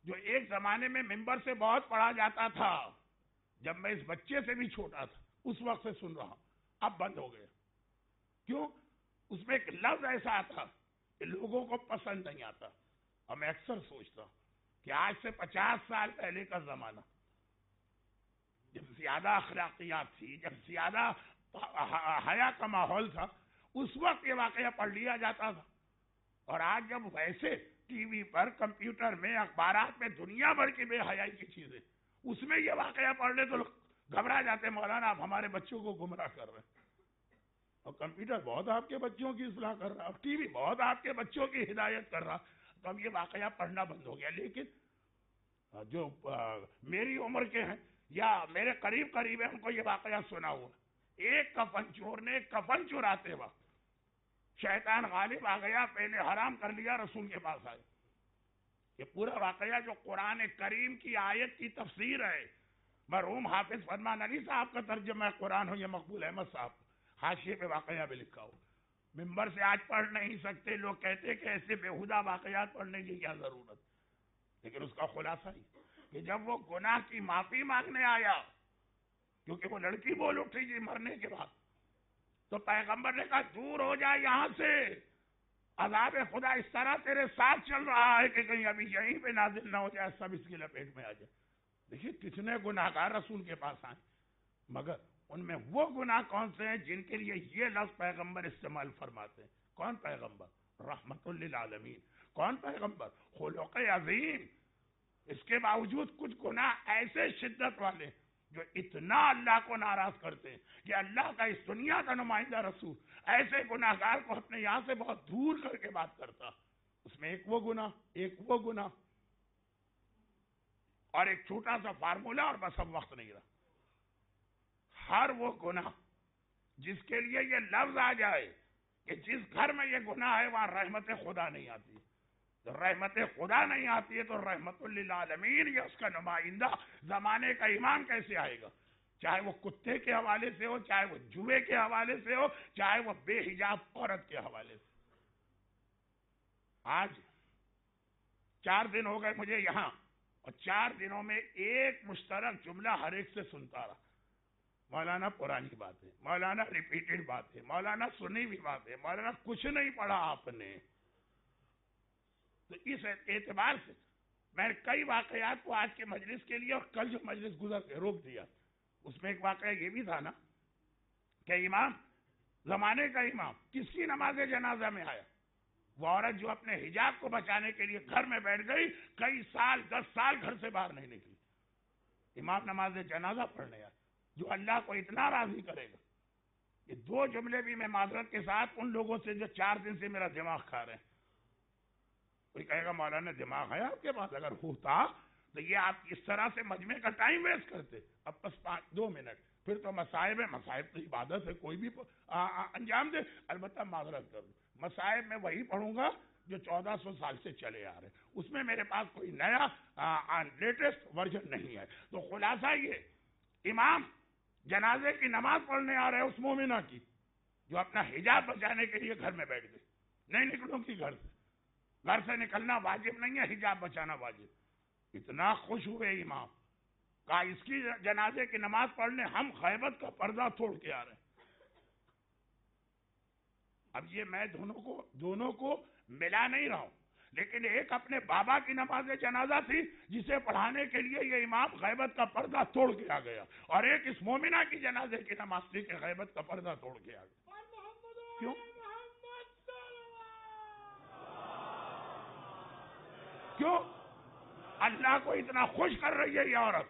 جو ایک زمانے میں ممبر سے بہت پڑھا جاتا تھا، جب میں اس بچے سے بھی چھوٹا تھا اس وقت سے سن رہا ہوں، اب بند ہو گیا. کیوں؟ اس میں ایک لفظ ایسا آتا کہ لوگوں کو پسند نہیں آتا. اور میں اکثر سوچتا ہوں کہ آج سے 50 سال پہلے کا زمانہ، جب زیادہ اخلاقیات تھی، جب زیادہ حیا کا ماحول تھا، اس وقت یہ واقعہ پڑھ لیا جاتا تھا. اور آج جب ویسے ٹی وی پر، کمپیوٹر میں، اخبارات میں دنیا بھر کی بے حیائی کی چیزیں، اس میں یہ واقعہ پڑھنے تو گھبرا جاتے. مولانا آپ ہمارے بچوں کو گمراہ کر رہے ہیں. اور کمپیوٹر بہت آپ کے بچوں کی اصلاح کر رہا، اور ٹی وی بہت آپ کے بچوں کی ہدایت کر رہا. تو اب یہ واقعہ پڑھنا بند ہو گیا. لیکن جو میری عمر کے ہیں یا میرے قریب ہیں، ان کو یہ واقعہ سنا ہوا. ایک کفن چور نے کفن چوراتے وقت شیطان غالب آ گیا، پہلے حرام کر لیا، رسول کے پاس آئے. یہ پورا واقعہ جو قرآن کریم کی آیت کی تفسیر ہے، مرحوم حافظ فرمان علی صاحب کا ترجمہ قرآن ہو، یہ مقبول احمد صاحب حاشیے پہ واقعہ بھی لکھا ہو. ممبر سے آج پڑھ نہیں سکتے، لوگ کہتے کہ ایسے بےہودہ واقعات پڑھنے کی کیا ضرورت. لیکن اس کا خلاصہ ہی کہ جب وہ گناہ کی معافی مانگنے آیا، کیونکہ وہ لڑکی بول اٹھی جی مرنے کے بعد، تو پیغمبر نے کہا دور ہو جائے یہاں سے، عذاب خدا اس طرح تیرے ساتھ چل رہا ہے کہ کہیں ابھی یہیں پہ نازل نہ ہو جائے، سب اس کی لپیٹ میں آ جائے. دیکھیے کتنے گناہگار رسول کے پاس آئے، مگر ان میں وہ گناہ کون سے ہیں جن کے لیے یہ لفظ پیغمبر استعمال فرماتے ہیں؟ کون پیغمبر؟ رحمت للعالمین. کون پیغمبر؟ خلق عظیم. اس کے باوجود کچھ گناہ ایسے شدت والے جو اتنا اللہ کو ناراض کرتے ہیں کہ اللہ کا اس دنیا کا نمائندہ رسول ایسے گناہگار کو اپنے یہاں سے بہت دور کر کے بات کرتا. اس میں ایک وہ گناہ اور ایک چھوٹا سا فارمولا، اور بس اب وقت نہیں رہا. ہر وہ گناہ جس کے لیے یہ لفظ آ جائے کہ جس گھر میں یہ گناہ ہے وہاں رحمت خدا نہیں آتی. تو رحمت خدا نہیں آتی ہے تو رحمت للعالمین یا اس کا نمائندہ زمانے کا امام کیسے آئے گا؟ چاہے وہ کتے کے حوالے سے ہو، چاہے وہ جوئے کے حوالے سے ہو، چاہے وہ بے حجاب عورت کے حوالے سے. آج 4 دن ہو گئے مجھے یہاں، اور 4 دنوں میں ایک مشترک جملہ ہر ایک سے سنتا رہا. مولانا پرانی بات ہے، مولانا ریپیٹڈ بات ہے، مولانا سنی بھی بات ہے، مولانا کچھ نہیں پڑھا آپ نے. تو اس اعتبار سے میں نے کئی واقعات کو آج کے مجلس کے لیے اور کل جو مجلس گزر کے روک دیا. اس میں ایک واقعہ یہ بھی تھا نا کہ امام زمانے کا امام کس کی نماز جنازہ میں آیا؟ وہ عورت جو اپنے حجاب کو بچانے کے لیے گھر میں بیٹھ گئی، کئی سال 10 سال گھر سے باہر نہیں نکلی، امام نماز جنازہ پڑھنے آیا، جو اللہ کو اتنا راضی کرے گا۔ یہ دو جملے بھی میں معذرت کے ساتھ ان لوگوں سے جو 4 دن سے میرا دماغ کھا رہے ہیں، کوئی کہے گا مولانا دماغ ہے آپ کے پاس؟ اگر ہوتا تو یہ آپ اس طرح سے مجمع کا ٹائم ویسٹ کرتے۔ اب بس 2 منٹ، پھر تو مصائب ہے، مصائب تو عبادت ہے، کوئی بھی انجام دے۔ البتہ معذرت کروں، مصائب میں وہی پڑھوں گا جو 1400 سال سے چلے آ رہے ہیں، اس میں میرے پاس کوئی نیا لیٹسٹ ورژن نہیں ہے۔ تو خلاصہ یہ، امام جنازے کی نماز پڑھنے آ رہے ہیں اس مومنہ کی جو اپنا حجاب بچانے کے لیے گھر میں بیٹھ گئی، نہیں نکلوں گی گھر سے، گھر سے نکلنا واجب نہیں ہے، حجاب بچانا واجب۔ اتنا خوش ہوئے امام، کہا اس کی جنازے کی نماز پڑھنے ہم خیبت کا پردہ توڑ کے آ رہے ہیں۔ اب یہ میں دونوں کو ملا نہیں رہا ہوں، لیکن ایک اپنے بابا کی نماز جنازہ تھی جسے پڑھانے کے لیے یہ امام غیبت کا پردہ توڑ کے آ گیا، اور ایک اس مومنہ کی جنازے کی نماز تھی کہ غیبت کا پردہ توڑ کے آ گیا۔ کیوں؟ کیوں؟ اللہ کو اتنا خوش کر رہی ہے یہ عورت،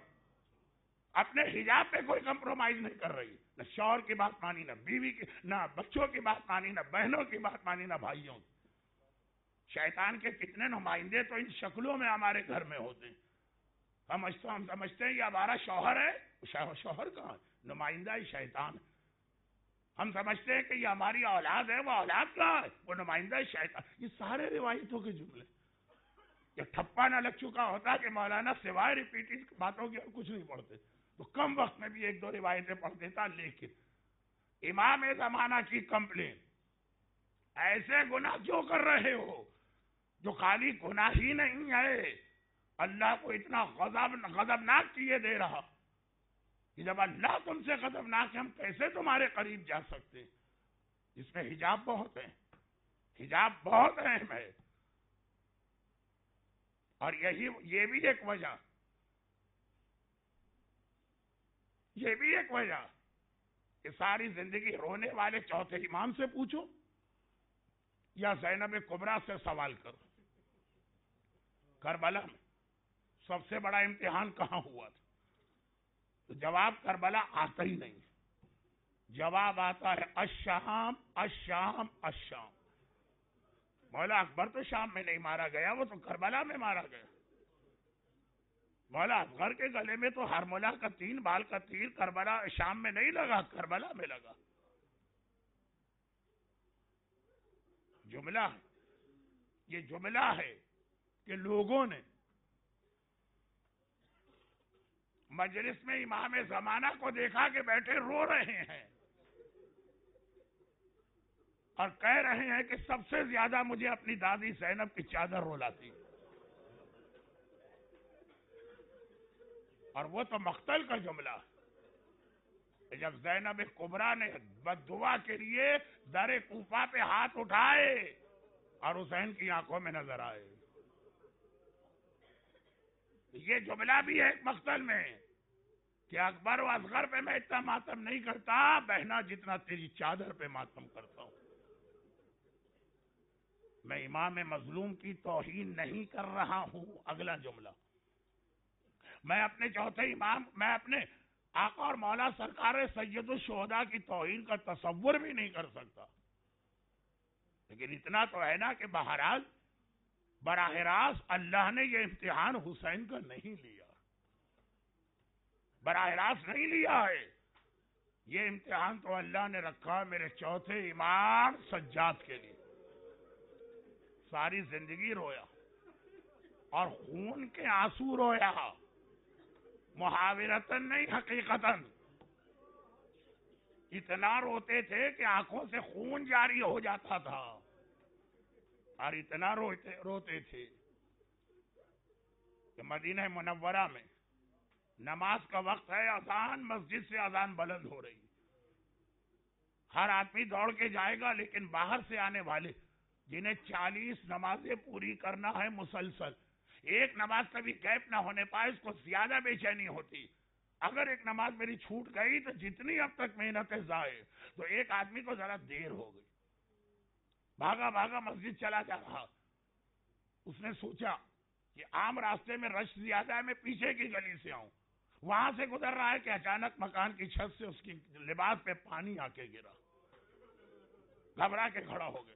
اپنے حجاب پہ کوئی کمپرومائز نہیں کر رہی، نہ شوہر کی بات مانی، نہ بیوی کی، نہ بچوں کی بات مانی، نہ بہنوں کی بات مانی، نہ بھائیوں کی۔ شیطان کے کتنے نمائندے تو ان شکلوں میں ہمارے گھر میں ہوتے ہیں۔ ہم سمجھتے ہیں یہ ہمارا شوہر ہے، شوہر کہاں ہے؟ نمائندہ ہی شیطان ہے۔ ہم سمجھتے ہیں کہ یہ ہماری اولاد ہے، وہ اولاد کہاں ہے؟ وہ نمائندہ ہی شیطان۔ یہ سارے روایتوں کے جملے، یہ ٹھپا نہ لگ چکا ہوتا کہ مولانا سوائے ریپیٹڈ باتوں کے اور کچھ نہیں پڑھتے، تو کم وقت میں بھی 1-2 روایتیں پڑھ دیتا۔ لیکن امام زمانہ کی کمپلین، ایسے گناہ کیوں کر رہے ہو جو خالی گناہ ہی نہیں ہے، اللہ کو اتنا غضبناک کیے دے رہا کہ جب اللہ تم سے غضبناک ہے، ہم کیسے تمہارے قریب جا سکتے ہیں؟ جس میں حجاب بہت ہے، حجاب بہت اہم ہے، اور یہ بھی ایک وجہ کہ ساری زندگی رونے والے چوتھے امام سے پوچھو یا زینب کبریٰ سے سوال کرو، کربلا میں سب سے بڑا امتحان کہاں ہوا تھا؟ تو جواب کربلا آتا ہی نہیں، جواب آتا ہے الشام الشام الشام۔ مولا اکبر تو شام میں نہیں مارا گیا، وہ تو کربلا میں مارا گیا۔ مولا اصغر کے گلے میں تو ہرملہ کا 3 بال کا تیر کربلا شام میں نہیں لگا، کربلا میں لگا۔ جملہ ہے، یہ جملہ ہے کہ لوگوں نے مجلس میں امام زمانہ کو دیکھا کہ بیٹھے رو رہے ہیں اور کہہ رہے ہیں کہ سب سے زیادہ مجھے اپنی دادی زینب کی چادر رلاتی، اور وہ تو مقتل کا جملہ ہے۔ جب زینب کبریٰ نے بد دعا کے لیے در کوفہ پہ ہاتھ اٹھائے اور حسین کی آنکھوں میں نظر آئے، یہ جملہ بھی ہے ایک مقتل میں کہ اکبر و اصغر پہ میں اتنا ماتم نہیں کرتا بہنا جتنا تیری چادر پہ ماتم کرتا ہوں۔ میں امام مظلوم کی توہین نہیں کر رہا ہوں۔ اگلا جملہ، میں اپنے چوتھے امام، میں اپنے آقا اور مولا سرکار سید الشہداء کی توہین کا تصور بھی نہیں کر سکتا، لیکن اتنا تو ہے نا کہ بہرحال براہ راست اللہ نے یہ امتحان حسین کا نہیں لیا، براہ راست نہیں لیا ہے، یہ امتحان تو اللہ نے رکھا میرے چوتھے امام سجاد کے لیے۔ ساری زندگی رویا اور خون کے آنسو رویا، محاورتاً نہیں حقیقتاً۔ اتنا روتے تھے کہ آنکھوں سے خون جاری ہو جاتا تھا، اور اتنا روتے تھے کہ مدینہ منورہ میں نماز کا وقت ہے، اذان مسجد سے اذان بلند ہو رہی، ہر آدمی دوڑ کے جائے گا، لیکن باہر سے آنے والے جنہیں 40 نمازیں پوری کرنا ہے مسلسل، ایک نماز کبھی گیپ نہ ہونے پائے، اس کو زیادہ بے چینی ہوتی۔ اگر ایک نماز میری چھوٹ گئی تو جتنی اب تک محنتیں ضائع. تو ایک آدمی کو ذرا دیر ہو گئی, بھاگا بھاگا مسجد چلا جا رہا, اس نے سوچا کہ عام راستے میں رش زیادہ ہے, میں پیچھے کی گلی سے آؤں. وہاں سے گزر رہا ہے کہ اچانک مکان کی چھت سے اس کی لباس پہ پانی آ کے گرا, گھبرا کے کھڑا ہو گیا.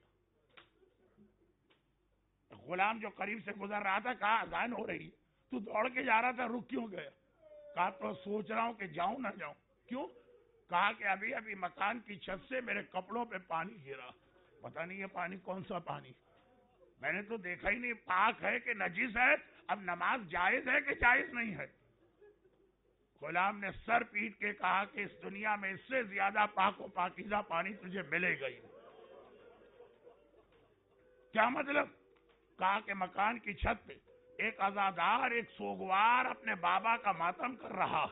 غلام جو قریب سے گزر رہا تھا کہا اذان ہو رہی ہے, تو دوڑ کے جا رہا تھا, رک کیوں گیا؟ کہا تو سوچ رہا ہوں کہ جاؤں نہ جاؤں. کیوں؟ کہا کہ ابھی ابھی مکان کی چھت سے میرے کپڑوں پہ پانی گرا, پتہ نہیں یہ پانی کون سا پانی, میں نے تو دیکھا ہی نہیں, پاک ہے کہ نجس ہے, اب نماز جائز ہے کہ جائز نہیں ہے؟ غلام نے سر پیٹ کے کہا کہ اس دنیا میں اس سے زیادہ پاک و پاکیزہ پانی تجھے ملے گا ہی. کیا مطلب؟ کہا کہ مکان کی چھت پہ ایک عزادار, ایک سوگوار اپنے بابا کا ماتم کر رہا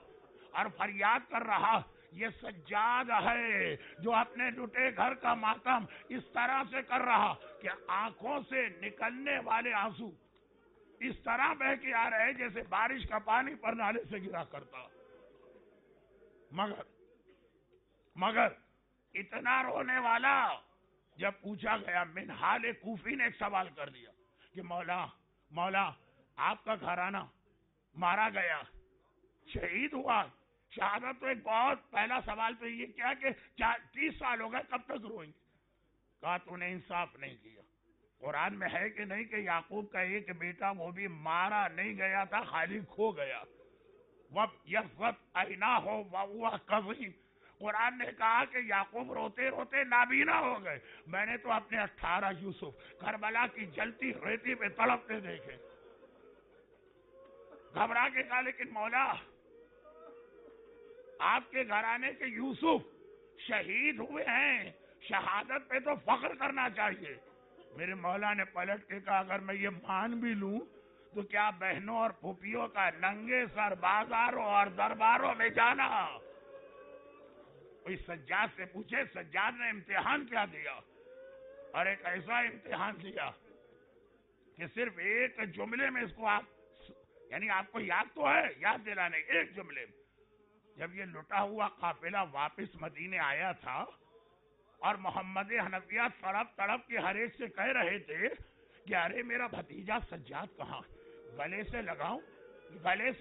اور فریاد کر رہا, یہ سجاد ہے جو اپنے لٹے گھر کا ماتم اس طرح سے کر رہا کہ آنکھوں سے نکلنے والے آنسو اس طرح بہ کے آ رہے جیسے بارش کا پانی پر نالے سے گرا کرتا. مگر اتنا رونے والا جب پوچھا گیا, منہال کوفی نے ایک سوال کر دیا کہ مولا آپ کا گھرانہ مارا گیا, شہید ہوا, شہادت تو ایک بہت پہلا سوال تو یہ کیا کہ 30 سال ہو گئے, کب تک روئیں گے؟ کہا تو نے انصاف نہیں کیا. قرآن میں ہے کہ نہیں کہ یعقوب کا ایک بیٹا وہ بھی مارا نہیں گیا تھا, خالی کھو گیا. قرآن نے کہا کہ یعقوب روتے روتے نابینا ہو گئے. میں نے تو اپنے 18 یوسف کربلا کی جلتی ریتی پہ تڑپتے دیکھے. گھبرا کے کہا لیکن مولا آپ کے گھرانے کے یوسف شہید ہوئے ہیں, شہادت پہ تو فخر کرنا چاہیے. میرے مولا نے پلٹ کے کہا اگر میں یہ مان بھی لوں تو کیا بہنوں اور پھوپھیوں کا ننگے سر بازاروں اور درباروں میں جانا؟ کوئی سجاد سے پوچھے سجاد نے امتحان کیا دیا, اور ایک ایسا امتحان دیا کہ صرف ایک جملے میں اس کو یعنی آپ کو یاد تو ہے, یاد دلانے ایک جملے میں. جب یہ لٹا ہوا قافلہ واپس مدینے آیا تھا اور محمد حنفیہ تڑپ تڑپ کے ہر ایک سے کہہ رہے تھے کہ ارے میرا بھتیجا سجاد کہاں, گلے سے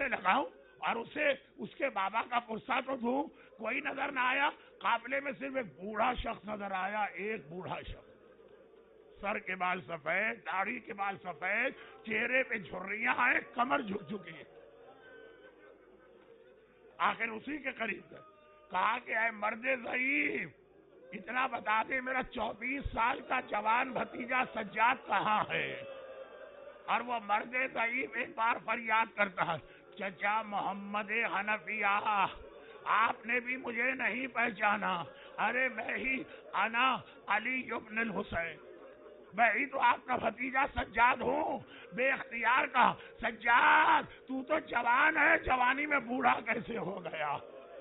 لگاؤں اور اسے اس کے بابا کا پرسہ تو دوں, کوئی نظر نہ آیا. قافلے میں صرف ایک بوڑھا شخص نظر آیا, ایک بوڑھا شخص, سر کے بال سفید, داڑھی کے بال سفید, چہرے پہ جھریاں ہیں, کمر جھک چکی ہے. آخر اسی کے قریب گئے, کہا کہ اے مرد ضعیف اتنا بتا دے میرا 24 سال کا جوان بھتیجا سجاد کہاں ہے؟ اور وہ مرد ضعیف ایک بار فریاد کرتا ہے, چچا محمد حنفیہ آپ نے بھی مجھے نہیں پہچانا, ارے میں ہی انا علی ابن الحسین, میں ہی تو آپ کا بھتیجا سجاد ہوں. بے اختیار کا سجاد تو جوان ہے, جوانی میں بوڑھا کیسے ہو گیا؟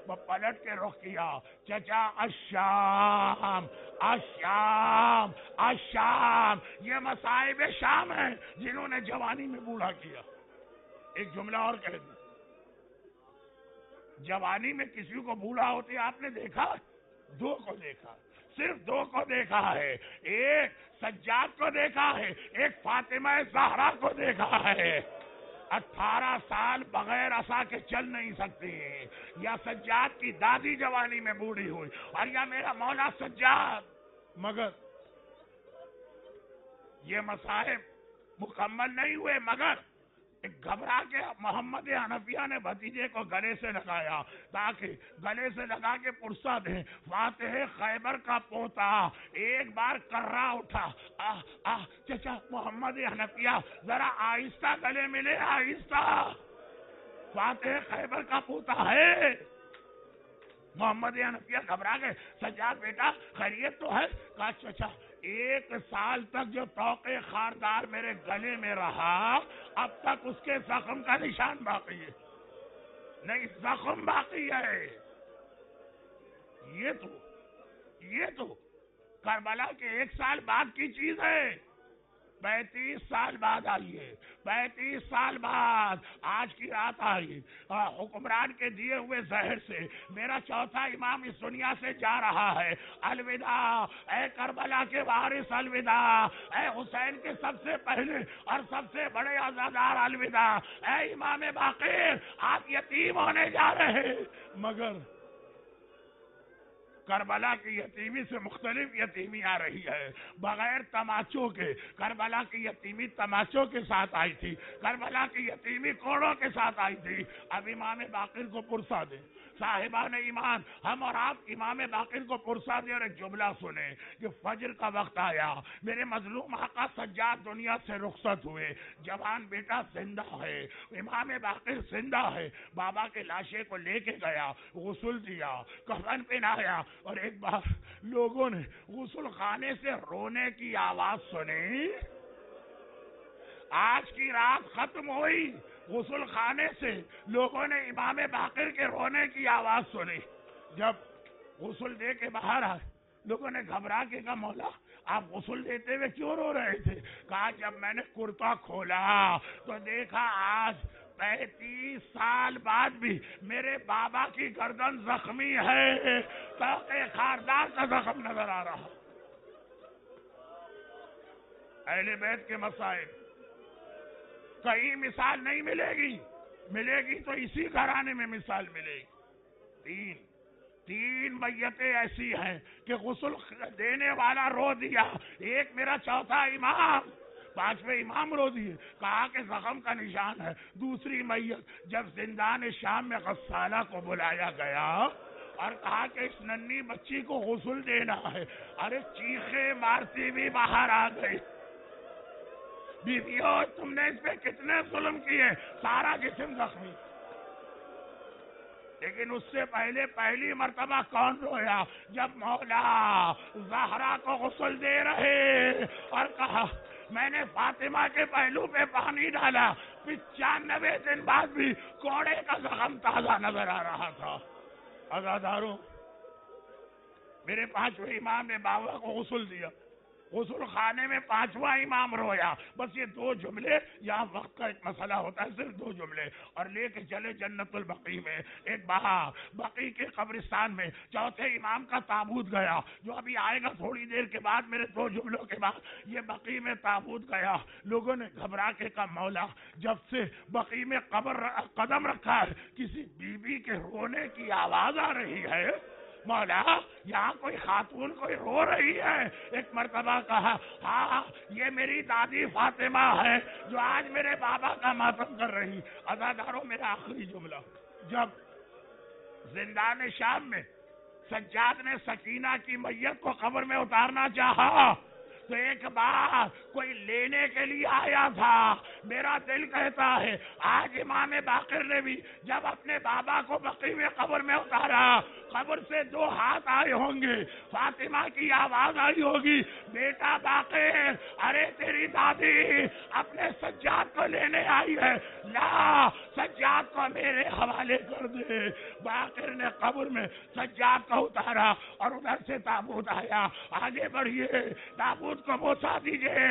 وہ پلٹ کے رخ کیا, چچا الشام الشام الشام, یہ مصائب شام ہیں جنہوں نے جوانی میں بوڑھا کیا. ایک جملہ اور کہہ دوں, جوانی میں کسی کو بوڑھا ہوتے آپ نے دیکھا؟ 2 کو دیکھا, صرف 2 کو دیکھا ہے. ایک سجاد کو دیکھا ہے, ایک فاطمہ زہرا کو دیکھا ہے. 18 سال بغیر عصا کے چل نہیں سکتی, یا سجاد کی دادی جوانی میں بوڑھی ہوئی, اور یا میرا مولا سجاد. مگر یہ مصائب مکمل نہیں ہوئے, مگر گھبرا کے محمد حنفیہ نے بھتیجے کو گلے سے لگایا تاکہ گلے سے لگا کے پرسہ دیں. فاتح خیبر کا پوتا ایک بار کرا اٹھا, چچا محمد حنفیہ ذرا آہستہ گلے ملے, آہستہ, فاتح خیبر کا پوتا ہے. محمد حنفیہ گھبرا گئے, سجاد بیٹا خیریت تو ہے؟ کہا چچا 1 سال تک جو توقع خاردار میرے گلے میں رہا, اب تک اس کے زخم کا نشان باقی ہے. نہیں, زخم باقی ہے. یہ تو کربلا کے 1 سال بعد کی چیز ہے. 35 سال بعد آئی ہے، 35 سال بعد آج کی رات آئی، حکمران کے دیے ہوئے زہر سے میرا چوتھا امام اس دنیا سے جا رہا ہے، الوداع اے کربلا کے وارث، الوداع اے حسین کے سب سے پہلے اور سب سے بڑے عزادار، الوداع اے امام باقر، آپ یتیم ہونے جا رہے، مگر کربلا کی یتیمی سے مختلف یتیمی آ رہی ہے، بغیر تماچوں کے۔ کربلا کی یتیمی تماچوں کے ساتھ آئی تھی، کربلا کی یتیمی کوڑوں کے ساتھ آئی تھی۔ اب امام باقر کو پرسا دیں، صاحبان ایمان، ہم اور آپ امام باقر کو پرسا دیں اور ایک جملہ سنیں کہ فجر کا وقت آیا، میرے مظلوم آقا سجاد دنیا سے رخصت ہوئے، جوان بیٹا زندہ ہے، امام باقر زندہ ہے، بابا کے لاشے کو لے کے گیا، غسل دیا، کفن پہنایا، اور ایک بار لوگوں نے غسل خانے سے رونے کی آواز سنی۔ آج کی رات ختم ہوئی، غسل خانے سے لوگوں نے امام باقر کے رونے کی آواز سنی۔ جب غسل دے کے باہر آئے، لوگوں نے گھبرا کے کہا مولا آپ غسل دیتے ہوئے کیوں رو رہے تھے؟ کہا جب میں نے کرتا کھولا تو دیکھا آج 35 سال بعد بھی میرے بابا کی گردن زخمی ہے، تاکہ خاردار کا زخم نظر آ رہا۔ اہل بیت کے مسائل کہیں مثال نہیں ملے گی، ملے گی تو اسی گھرانے میں مثال ملے گی۔ تین میتیں ایسی ہیں کہ غسل دینے والا رو دیا، ایک میرا چوتھا امام، پانچویں امام رو دیے، کہا کہ زخم کا نشان ہے۔ دوسری میت جب زندان شام میں غسالہ کو بلایا گیا اور کہا کہ اس ننھی بچی کو غسل دینا ہے، ارے چیخے مارتی بھی باہر آ گئی، بیویوں تم نے اس پہ کتنے ظلم کیے، سارا جسم زخمی۔ لیکن اس سے پہلے پہلی مرتبہ کون رویا؟ جب مولا زہرا کو غسل دے رہے اور کہا میں نے فاطمہ کے پہلو پہ پانی ڈالا، 95 دن بعد بھی کوڑے کا زخم تازہ نظر آ رہا تھا۔ عزاداروں، میرے پانچویں امام نے بابا کو غسل دیا، غسل خانے میں پانچواں امام رویا۔ بس یہ دو جملے، یہاں وقت کا ایک مسئلہ ہوتا ہے، صرف دو جملے، اور لے کے چلے جنت البقیع میں، ایک بہار بقیع کے قبرستان میں چوتھے امام کا تابوت گیا، جو ابھی آئے گا تھوڑی دیر کے بعد، میرے دو جملوں کے بعد یہ بقیع میں تابوت گیا۔ لوگوں نے گھبرا کے کہا مولا جب سے بقیع میں قدم رکھا ہے کسی بی بی کے رونے کی آواز آ رہی ہے، مولا یہاں کوئی خاتون کوئی رو رہی ہے۔ ایک مرتبہ کہا ہاں یہ میری دادی فاطمہ ہے جو آج میرے بابا کا ماتم کر رہی۔ عزاداروں میرا آخری جملہ، جب زندان شام میں سجاد نے سکینہ کی میت کو قبر میں اتارنا چاہا تو ایک بار کوئی لینے کے لیے آیا تھا۔ میرا دل کہتا ہے آج امام باقر نے بھی جب اپنے بابا کو بقیع میں قبر میں اتارا، قبر سے دو ہاتھ آئے ہوں گے، فاطمہ کی آواز آئی ہوگی بیٹا باقر ارے تیری دادی اپنے سجاد کو لینے آئی ہے، لا سجاد کو میرے حوالے کر دے۔ باقر نے قبر میں سجاد کو اتارا اور ادھر سے تابوت آیا، آگے بڑھیے تابوت کو بوسا دیجئے۔